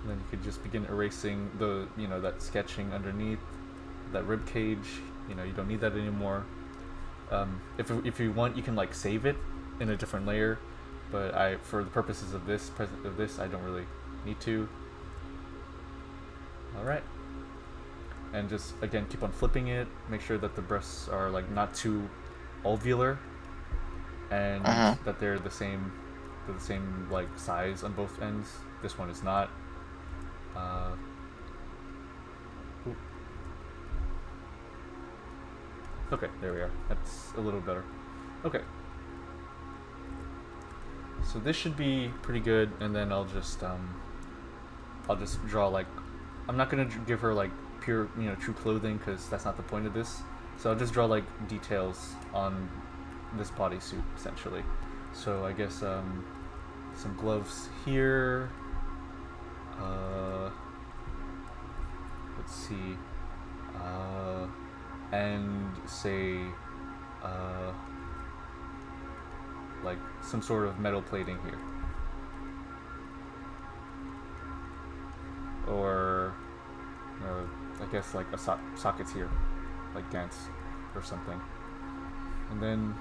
And then you could just begin erasing that sketching underneath, that rib cage. You don't need that anymore. If you want, you can save it in a different layer, but for the purposes of this I don't really need to. All right. And just again keep on flipping it. Make sure that the breasts are not too ovular, and that they're the same size on both ends. This one is not. Okay, there we are. That's a little better. Okay. So this should be pretty good, and then I'll just draw I'm not gonna give her pure true clothing, because that's not the point of this. So I'll just draw details on this bodysuit essentially. So I guess some gloves here. Let's see. And say some sort of metal plating here, or I guess sockets here, gants or something. And then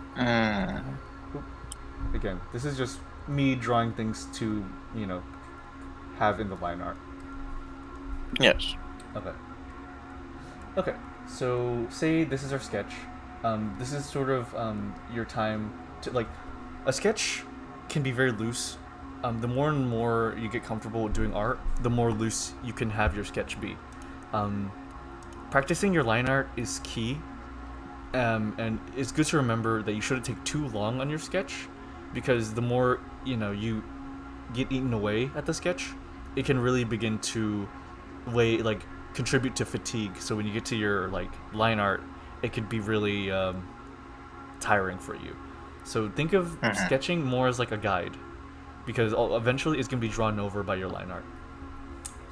again, this is just me drawing things to have in the line art. Yes. Okay, so say this is our sketch. This is sort of your time to a sketch can be very loose. The more and more you get comfortable with doing art, the more loose you can have your sketch be. Practicing your line art is key, and it's good to remember that you shouldn't take too long on your sketch, because the more you get eaten away at the sketch, it can really begin to contribute to fatigue. So when you get to your line art, it could be really tiring for you. So think of sketching more as a guide, because eventually it's going to be drawn over by your line art.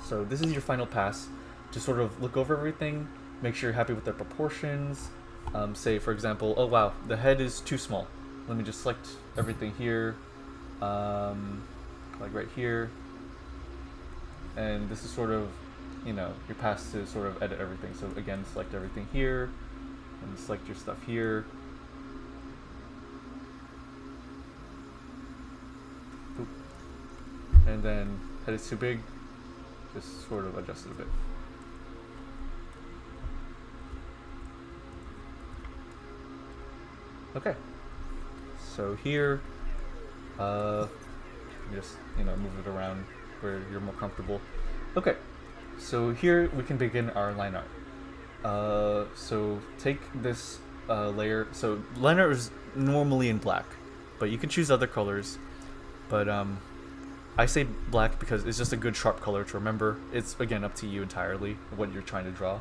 So this is your final pass to sort of look over everything, make sure you're happy with the proportions. Say for example, oh wow, the head is too small. Let me just select everything here, right here, and this is sort of your pass to sort of edit everything. So again, select everything here, and select your stuff here. Boop. And then head is too big, just sort of adjust it a bit. Okay, so here, just move it around where you're more comfortable. Okay, so here we can begin our line art. So take this layer. So line art is normally in black, but you can choose other colors. But I say black because it's just a good sharp color to remember. It's again up to you entirely what you're trying to draw.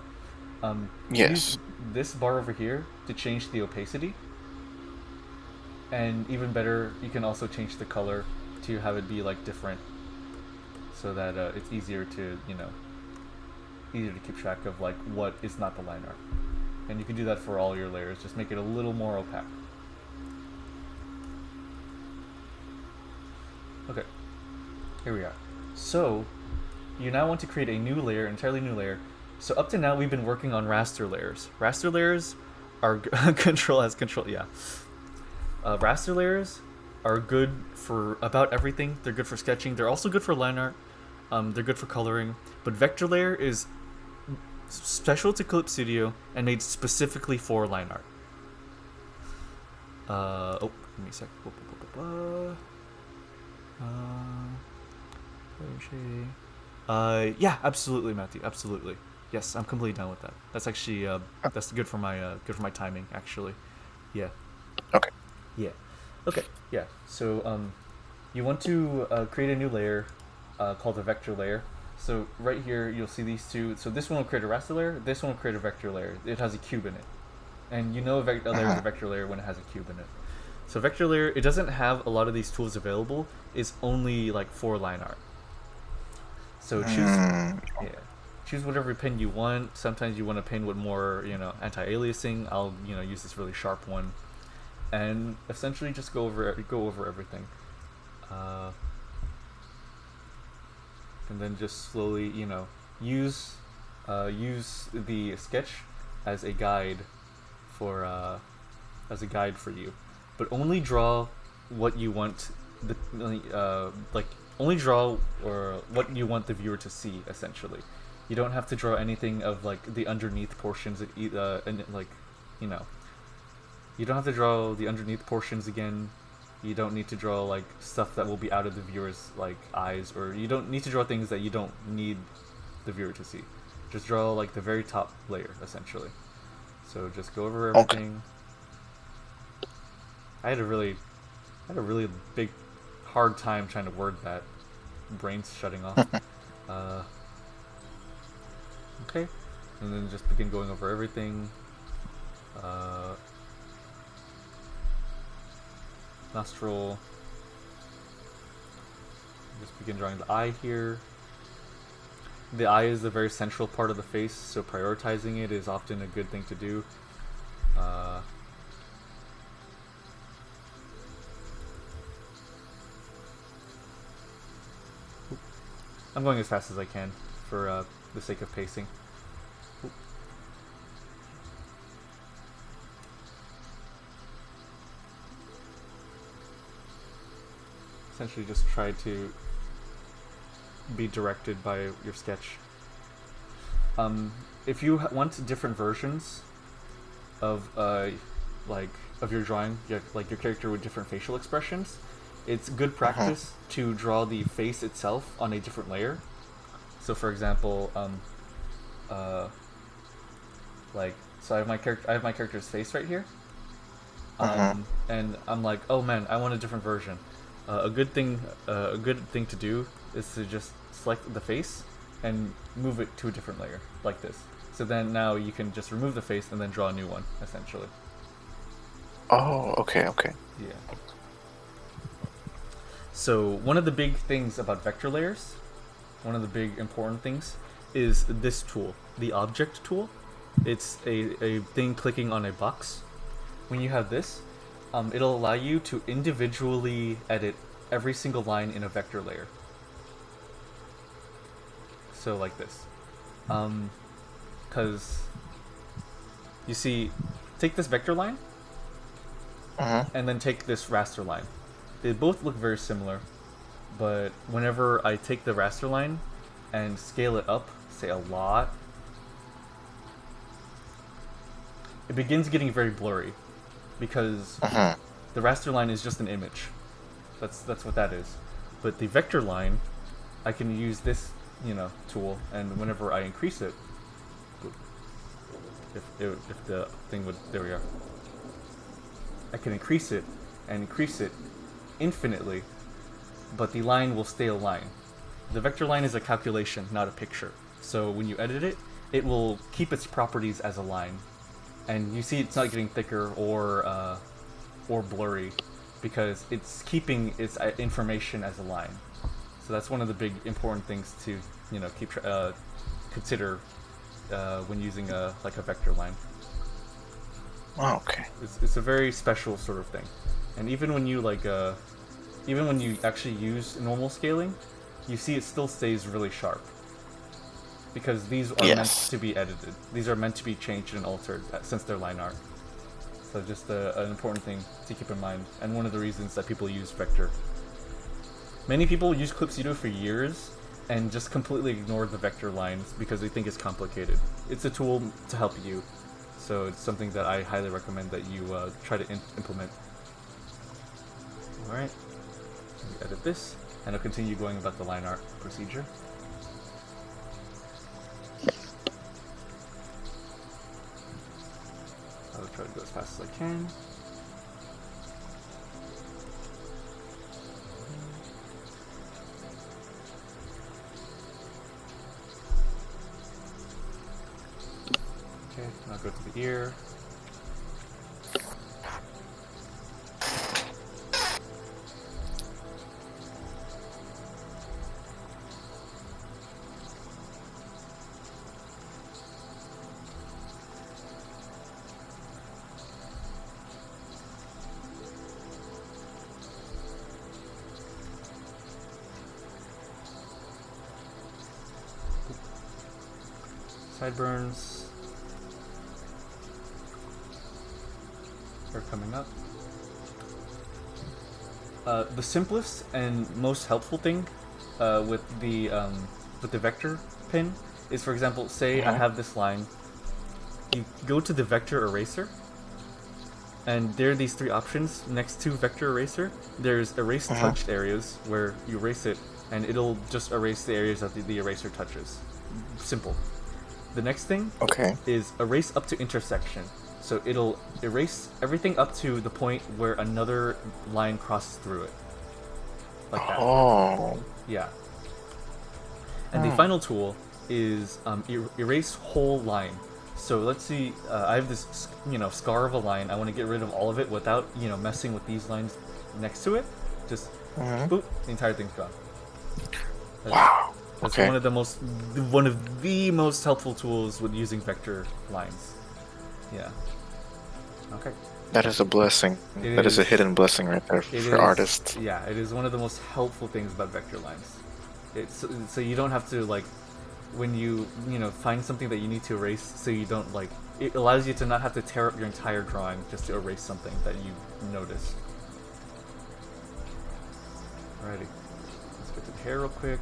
Yes. Use this bar over here to change the opacity. And even better, you can also change the color to have it be different, so that it's easier to easier to keep track of like what is not the line art. And you can do that for all your layers. Just make it a little more opaque. Okay, here we are. So you now want to create a new layer, entirely new layer. So up to now we've been working on raster layers. Raster layers are control. Yeah. Raster layers are good for about everything. They're good for sketching. They're also good for line art. They're good for coloring. But vector layer is special to Clip Studio and made specifically for line art. Oh, give me a sec. Yeah, absolutely, Matthew. Absolutely. Yes, I'm completely done with that. That's actually that's good for my timing, actually. Yeah. Okay. Yeah. Okay. Yeah. So you want to create a new layer called a vector layer. So right here you'll see these two. So this one will create a raster layer. This one will create a vector layer. It has a cube in it, and you know a layer is a vector layer when it has a cube in it. So vector layer, it doesn't have a lot of these tools available. It's only like for line art. So choose whatever pen you want. Sometimes you want a pen with more, anti-aliasing. I'll, use this really sharp one, and essentially just go over everything, and then just slowly, use the sketch as a guide for you, but only draw what you want only draw or what you want the viewer to see. Essentially, you don't have to draw anything of like the underneath portions you don't have to draw the underneath portions again. You don't need to draw like stuff that will be out of the viewer's like eyes, or you don't need to draw things that you don't need the viewer to see. Just draw like the very top layer, essentially. So just go over everything. Okay. I had a really big hard time trying to word that. Brain's shutting off. Okay, and then just begin going over everything. Nostril. Just begin drawing the eye here. The eye is a very central part of the face, so prioritizing it is often a good thing to do. I'm going as fast as I can for the sake of pacing. Essentially just try to be directed by your sketch. If you want different versions of your drawing, like your character with different facial expressions, it's good practice to draw the face itself on a different layer. So for example, so I have my character's face right here. And I'm like, oh man, I want a different version. A good thing to do is to just select the face and move it to a different layer, like this. So then now you can just remove the face and then draw a new one, essentially. Oh, okay. Yeah. So one of the big things about vector layers, one of the big important things, is this tool, the object tool. It's a thing clicking on a box. When you have this, it'll allow you to individually edit every single line in a vector layer. So like this. Because you see, take this vector line, and then take this raster line. They both look very similar, but whenever I take the raster line and scale it up, say a lot, it begins getting very blurry, because the raster line is just an image. That's what that is. But the vector line, I can use this, tool, and whenever I increase it, if the thing would, there we are. I can increase it and increase it infinitely, but the line will stay a line. The vector line is a calculation, not a picture. So when you edit it, it will keep its properties as a line. And you see it's not getting thicker or blurry, because it's keeping its information as a line. So that's one of the big important things to consider when using a vector line. Oh, okay. It's a very special sort of thing, and even when you even when you actually use normal scaling, you see it still stays really sharp. Because these are meant to be edited. These are meant to be changed and altered since they're line art. So just an important thing to keep in mind, and one of the reasons that people use vector. Many people use Clipsito for years and just completely ignore the vector lines because they think it's complicated. It's a tool to help you, so it's something that I highly recommend that you try to implement. Alright, edit this, and I'll continue going about the line art procedure. I'll try to go as fast as I can. Okay, now go to the ear. Sideburns are coming up. The simplest and most helpful thing with the vector pin is, for example, say I have this line. You go to the vector eraser, and there are these three options next to vector eraser. There's erase touched areas where you erase it, and it'll just erase the areas that the eraser touches. Simple. The next thing is erase up to intersection. So it'll erase everything up to the point where another line crosses through it. Like that. Oh. Yeah. And the final tool is erase whole line. So let's see, I have this scar of a line. I want to get rid of all of it without messing with these lines next to it. Just boop, the entire thing's gone. Wow. That's one of the most helpful tools with using vector lines. Yeah. Okay. That is a blessing. That is a hidden blessing right there for artists. Yeah, it is one of the most helpful things about vector lines. It's so you don't have to when you find something that you need to erase, so you don't it allows you to not have to tear up your entire drawing just to erase something that you notice. Alrighty. Let's get to the hair real quick.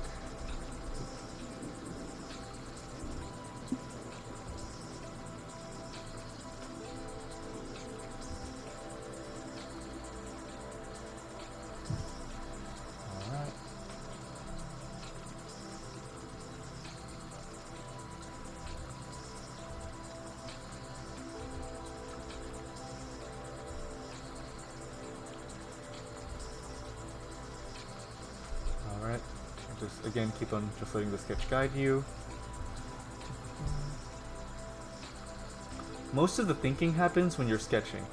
Again, keep on just letting the sketch guide you. Most of the thinking happens when you're sketching.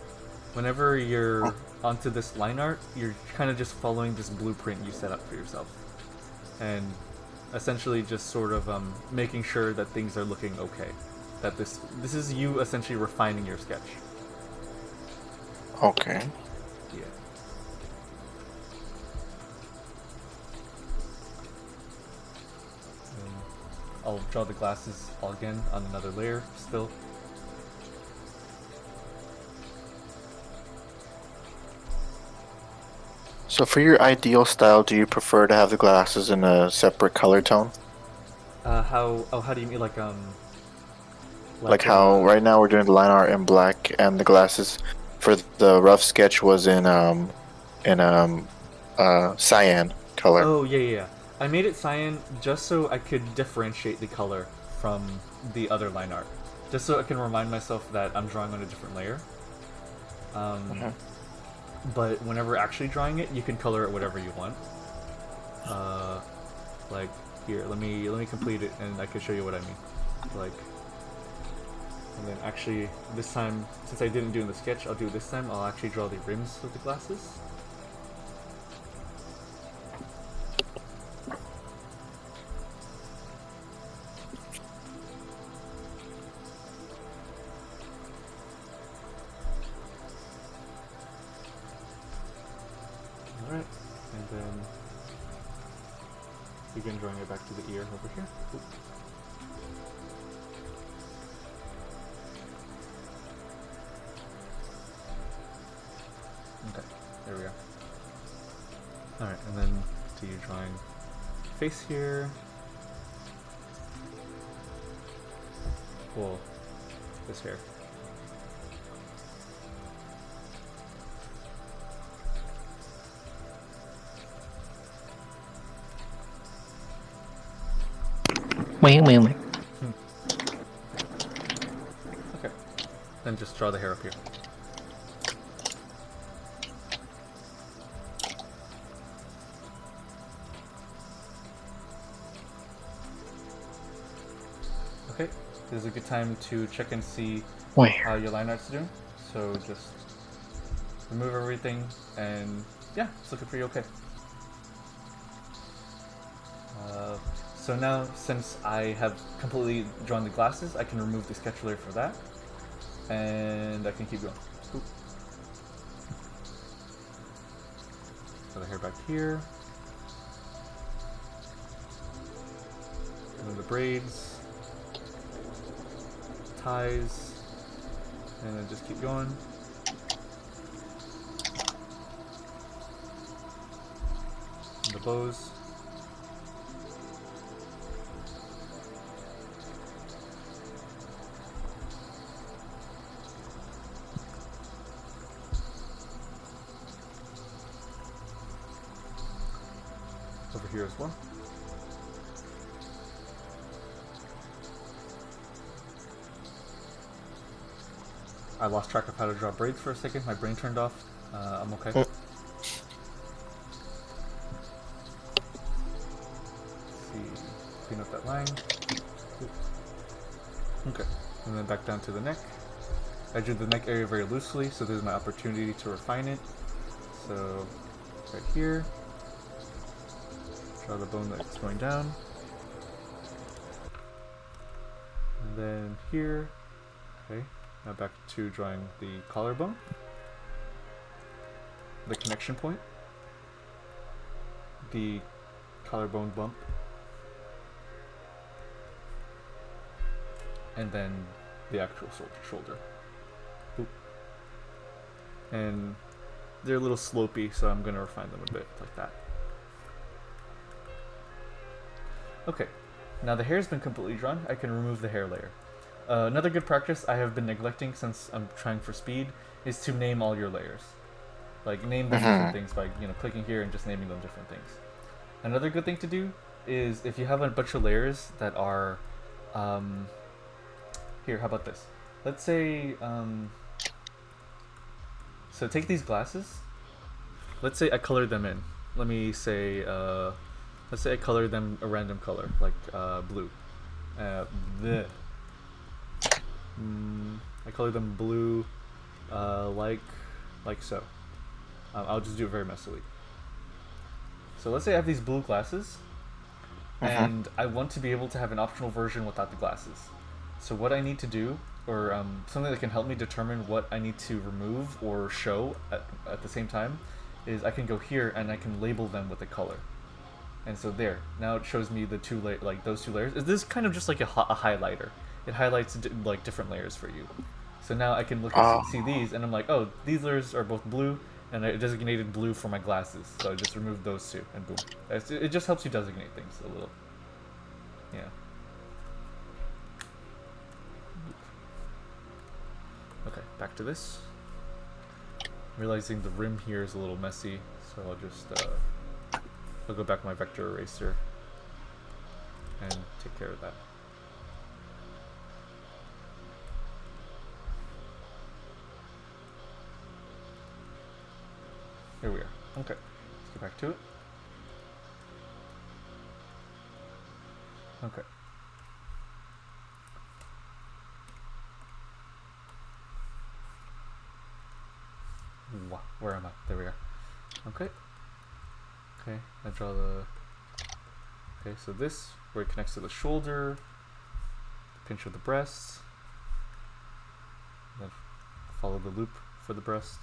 Whenever you're onto this line art, you're kind of just following this blueprint you set up for yourself. And essentially just sort of making sure that things are looking okay. That this is you essentially refining your sketch. Okay. Yeah. I'll draw the glasses all again on another layer still. So for your ideal style, do you prefer to have the glasses in a separate color tone? How do you mean like how right now we're doing the line art in black and the glasses for the rough sketch was in cyan color. Oh yeah. I made it cyan just so I could differentiate the color from the other line art. Just so I can remind myself that I'm drawing on a different layer. But whenever actually drawing it, you can color it whatever you want. Like here, let me complete it and I can show you what I mean. And then actually this time, since I didn't do in the sketch, I'll do it this time. I'll actually draw the rims of the glasses. begin drawing it back to the ear over here. Oop. Okay, there we are. Alright, and then do you drawing face here? Well, this hair. Wait. Okay. Then just draw the hair up here. Okay. This is a good time to check and see Where? how your line art's doing. So just remove everything and yeah, it's looking pretty okay. So now, since I have completely drawn the glasses, I can remove the sketch layer for that. And I can keep going. Oop. So the hair back here. And then the braids. Ties. And then just keep going. And the bows. Over here as well. I lost track of how to draw braids for a second. My brain turned off. I'm okay. Let's see, clean up that line. Okay, and then back down to the neck. I drew the neck area very loosely, so this is my opportunity to refine it. So, right here. Draw the bone that's going down. And then here. Okay, now back to drawing the collarbone. The connection point. The collarbone bump. And then the actual shoulder. Oop. And they're a little slopey, so I'm going to refine them a bit like that. Okay, now the hair's been completely drawn. I can remove the hair layer. Another good practice I have been neglecting since I'm trying for speed is to name all your layers. Like, name them different things by, clicking here and just naming them different things. Another good thing to do is if you have a bunch of layers that are, here, how about this? Let's say, so take these glasses. Let's say I colored them in. Let me say, let's say I color them a random color, like blue. I color them blue, like so. I'll just do it very messily. So let's say I have these blue glasses, and I want to be able to have an optional version without the glasses. So what I need to do, or something that can help me determine what I need to remove or show at the same time, is I can go here and I can label them with a color. And so there, now it shows me the those two layers. This is kind of just like a highlighter. It highlights like different layers for you. So now I can look and see these, and I'm like, oh, these layers are both blue, and I designated blue for my glasses. So I just removed those two, and boom. It just helps you designate things a little. Yeah. Okay, back to this. Realizing the rim here is a little messy, so I'll just I'll go back to my vector eraser and take care of that. Here we are. Okay, let's get back to it. Okay. Where am I? There we are. Okay. Okay, I draw the... Okay, so this, where it connects to the shoulder, pinch of the breast, then follow the loop for the breast.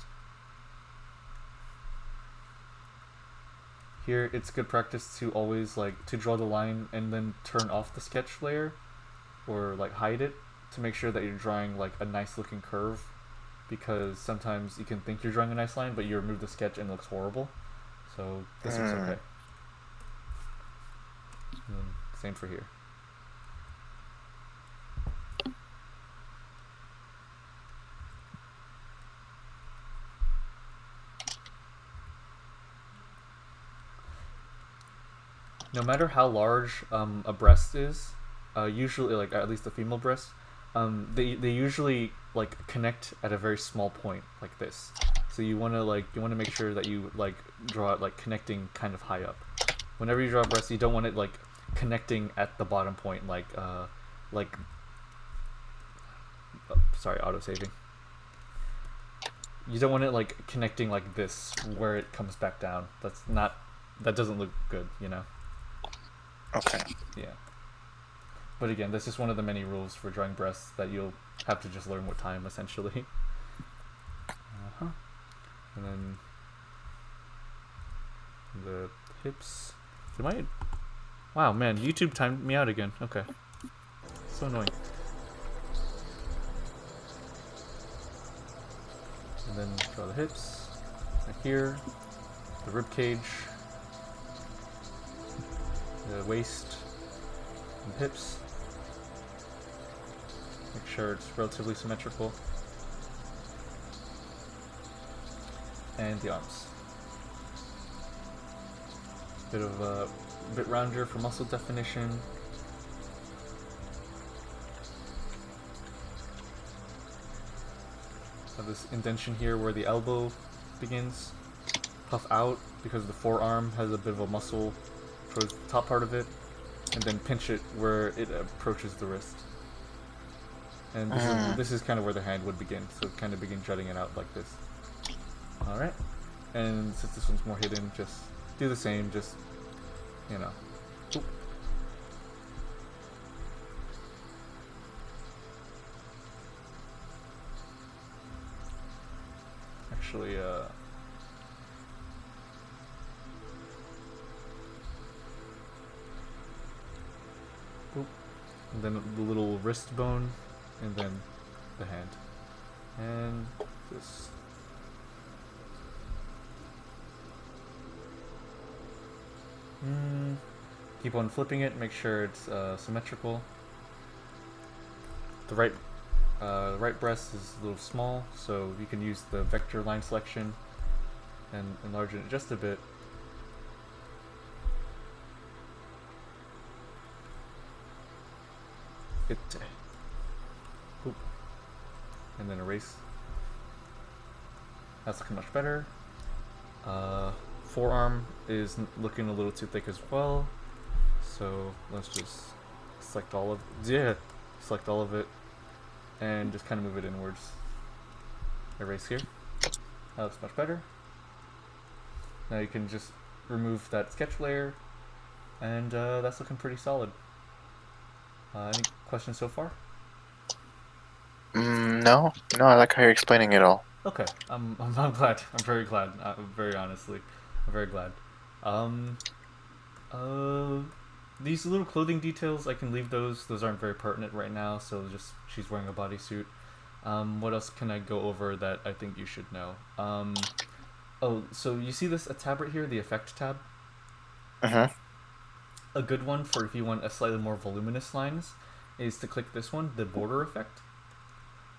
here it's good practice to always like to draw the line and then turn off the sketch layer or like hide it to make sure that you're drawing like a nice looking curve, because sometimes you can think you're drawing a nice line but you remove the sketch and it looks horrible. So this looks okay. And then same for here. No matter how large a breast is, usually like at least the female breast, they usually like connect at a very small point like this. So you want to make sure that you like draw it like connecting kind of high up. Whenever you draw a breast, you don't want it like connecting at the bottom point sorry, auto saving. You don't want it like connecting like this where it comes back down. That doesn't look good, you know. Okay. Yeah. But again, that's just one of the many rules for drawing breasts that you'll have to just learn with time, essentially. And then the hips. Wow, man, YouTube timed me out again. Okay. So annoying. And then draw the hips. Right here. The rib cage. The waist. And hips. Make sure it's relatively symmetrical. And the arms. Bit rounder for muscle definition. Have this indentation here where the elbow begins. Puff out because the forearm has a bit of a muscle towards the top part of it, and then pinch it where it approaches the wrist. And this is kind of where the hand would begin, so it kind of begin jutting it out like this. Alright, and since this one's more hidden, just do the same, just, you know. Oop. Actually, oop. And then the little wrist bone, and then the hand. And this. Keep on flipping it, make sure it's symmetrical. The right breast is a little small, so you can use the vector line selection and enlarge it just a bit. Oop. And then erase. That's looking much better. Forearm is looking a little too thick as well, so let's just select all of it and just kind of move it inwards. Erase here. That looks much better. Now you can just remove that sketch layer, and that's looking pretty solid. Any questions so far? No, I like how you're explaining it all. Okay, I'm glad. I'm very glad. Very honestly, I'm very glad. These little clothing details, I can leave those. Those aren't very pertinent right now. So just she's wearing a bodysuit. What else can I go over that I think you should know? Oh, so you see a tab right here, the effect tab. A good one for if you want a slightly more voluminous lines is to click this one, the border effect.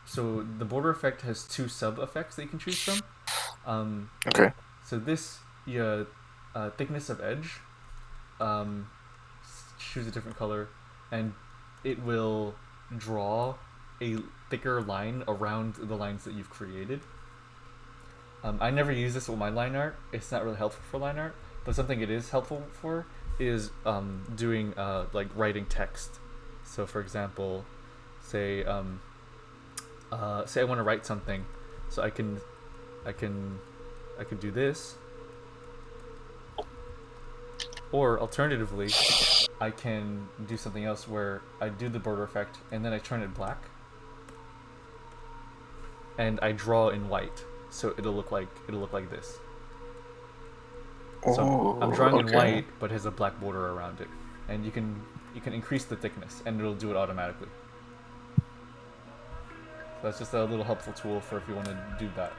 So the border effect has two sub effects that you can choose from. Okay. So this, thickness of edge, choose a different color, and it will draw a thicker line around the lines that you've created. I never use this with my line art. It's not really helpful for line art, but something it is helpful for is doing like writing text. So for example, say I want to write something, so I can do this, or alternatively, I can do something else where I do the border effect and then I turn it black, and I draw in white, so it'll look like this. So I'm Oh, drawing in okay. white, but has a black border around it, and you can increase the thickness, and it'll do it automatically. So that's just a little helpful tool for if you want to do that.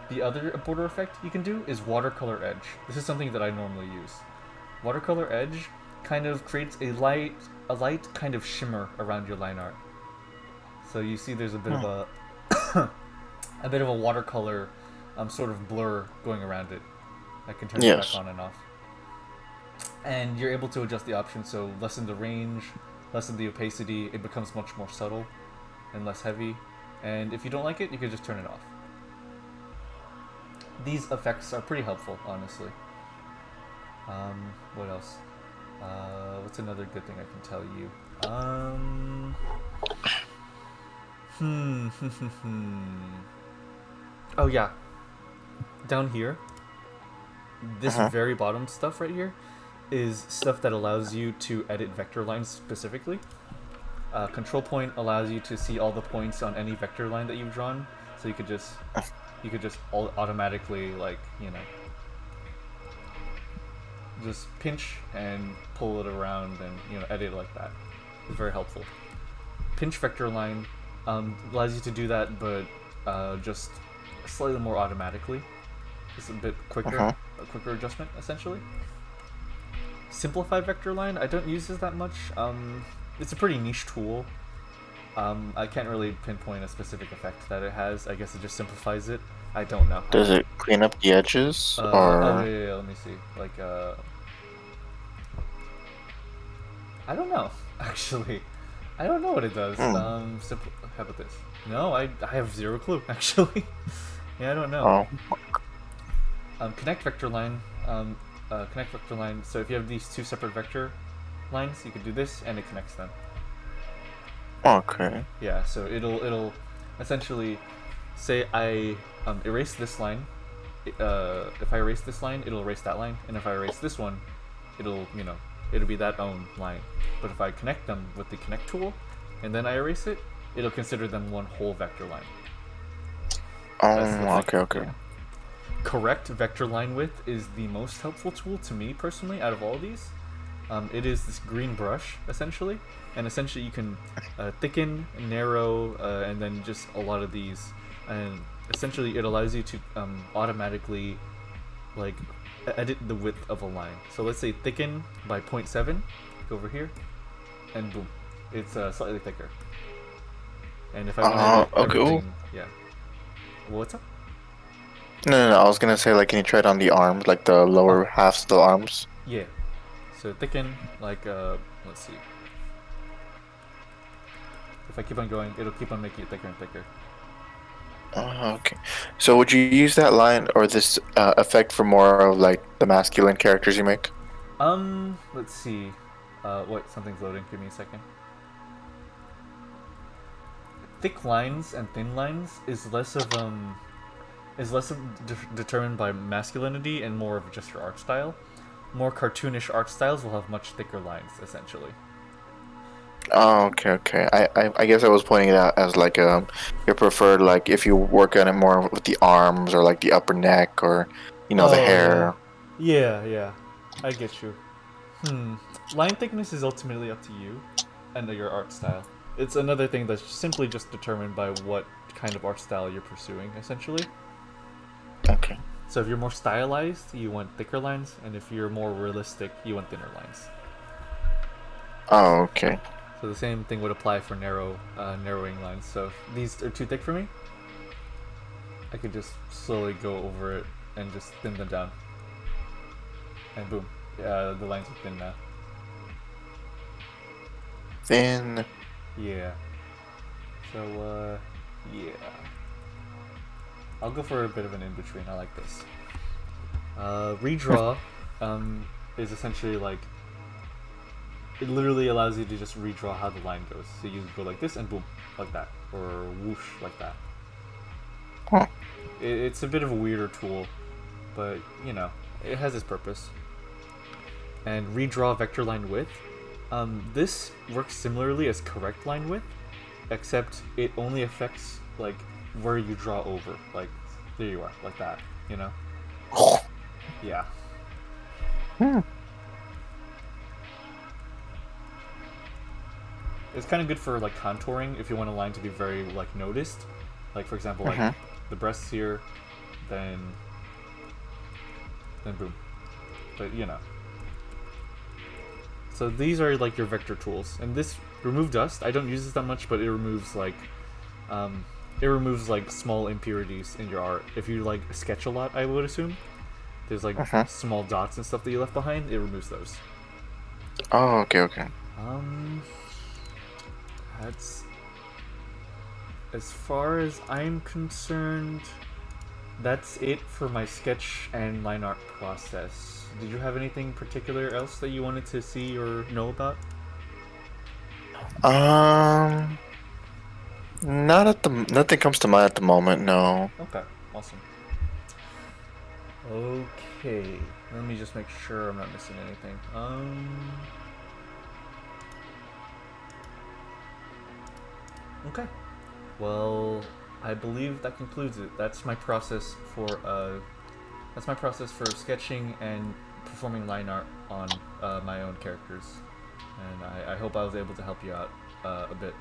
The other border effect you can do is watercolor edge. This is something that I normally use. Watercolor edge kind of creates a light kind of shimmer around your line art. So you see there's a bit of a bit of a watercolor sort of blur going around it. I can turn it Yes. back on and off. And you're able to adjust the options, so lessen the range, lessen the opacity, it becomes much more subtle and less heavy. And if you don't like it, you can just turn it off. These effects are pretty helpful, honestly. What else? What's another good thing I can tell you? Oh yeah. Down here, this very bottom stuff right here is stuff that allows you to edit vector lines specifically. Control point allows you to see all the points on any vector line that you've drawn, so you could just automatically, like, you know, just pinch and pull it around and, you know, edit it like that. It's very helpful. Pinch vector line allows you to do that, but just slightly more automatically. It's a bit quicker, a quicker adjustment, essentially. Simplify vector line, I don't use this that much. It's a pretty niche tool. I can't really pinpoint a specific effect that it has. I guess it just simplifies it. I don't know. Does it clean up the edges, or? Oh yeah, let me see. Like, I don't know, actually. I don't know what it does. How about this? No, I have zero clue, actually. Yeah, I don't know. Connect vector line. Connect vector line. So if you have these two separate vector lines, you can do this, and it connects them. Okay. Yeah. So it'll essentially say I erase this line. If I erase this line, it'll erase that line, and if I erase this one, it'll be that own line. But if I connect them with the connect tool, and then I erase it, it'll consider them one whole vector line. Okay. Correct vector line width is the most helpful tool to me personally out of all these. It is this green brush essentially, and essentially you can thicken, narrow, and then just a lot of these, and essentially it allows you to automatically like edit the width of a line. So let's say thicken by 0.7, go over here, and boom, it's slightly thicker. And if I want to edit everything, yeah. What's up? No, I was gonna say, like, can you try it on the arms, like the lower halves of the arms? Yeah. So thicken, like, let's see. If I keep on going, it'll keep on making it thicker and thicker. Okay. So would you use that line or this effect for more of, like, the masculine characters you make? Let's see. Wait, something's loading. Give me a second. Thick lines and thin lines is less of determined by masculinity and more of just your art style. More cartoonish art styles will have much thicker lines, essentially. Oh, okay. I guess I was pointing it out as, like, your preferred, like, if you work on it more with the arms or, like, the upper neck or, you know, the hair. Yeah. I get you. Line thickness is ultimately up to you and your art style. It's another thing that's simply just determined by what kind of art style you're pursuing, essentially. Okay. So if you're more stylized, you want thicker lines, and if you're more realistic, you want thinner lines. Oh, okay. So the same thing would apply for narrowing lines. So if these are too thick for me, I could just slowly go over it and just thin them down. And boom, the lines are thin now. Thin. Yeah. So, yeah. I'll go for a bit of an in-between. I like this. Redraw is essentially like, it literally allows you to just redraw how the line goes. So you go like this and boom, like that. Or whoosh, like that. Huh. It's a bit of a weirder tool, but, you know, it has its purpose. And redraw vector line width. This works similarly as correct line width, except it only affects, like, where you draw over. Like, there you are, like that, you know? Yeah. It's kind of good for like contouring if you want a line to be very like noticed. Like for example, like the breasts here, then boom. But you know. So these are like your vector tools, and this remove dust. I don't use this that much, but it removes like small impurities in your art. If you like sketch a lot, I would assume there's like small dots and stuff that you left behind. It removes those. Oh, okay. That's as far as I'm concerned. That's it for my sketch and line art process. Did you have anything particular else that you wanted to see or know about? Nothing comes to mind at the moment. No. Okay, awesome. Okay, let me just make sure I'm not missing anything. Okay. Well, I believe that concludes it. That's my process for sketching and performing line art on my own characters, and I hope I was able to help you out a bit.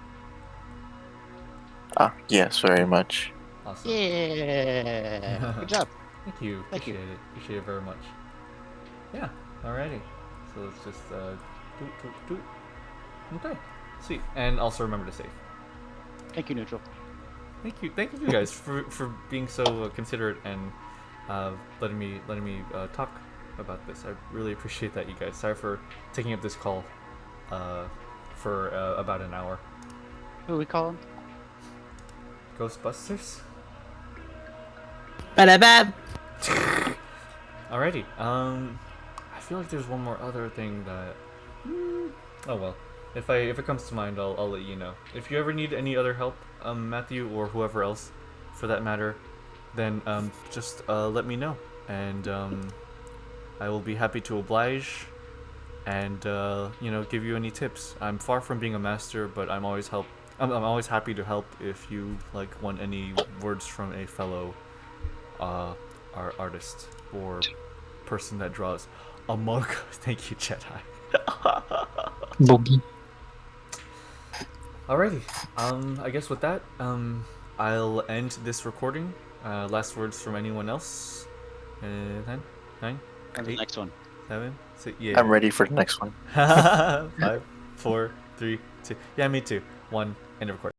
Yes, very much. Awesome. Yeah. Good job. Thank you. Appreciate it. Appreciate it very much. Yeah. Alrighty. So let's just doot. Okay. Sweet. And also remember to save. Thank you, Neutral. Thank you guys for being so considerate and letting me talk about this. I really appreciate that, you guys. Sorry for taking up this call for about an hour. Who we call him? Ghostbusters. Ba-da-ba. Alrighty. I feel like there's one more other thing that. Oh well. If it comes to mind, I'll let you know. If you ever need any other help, Matthew or whoever else, for that matter, then just let me know, and I will be happy to oblige, and give you any tips. I'm far from being a master, but I'm always happy to help if you like want any words from a fellow artist or person that draws Among Us. Thank you, Jedi. Boogie. Alrighty, I guess with that, I'll end this recording. Last words from anyone else? 10, 9, And the 8, next one. 7, 6, yeah. I'm ready for the next one. 5, 4, 3, 2. Yeah, me too. 1, end of recording.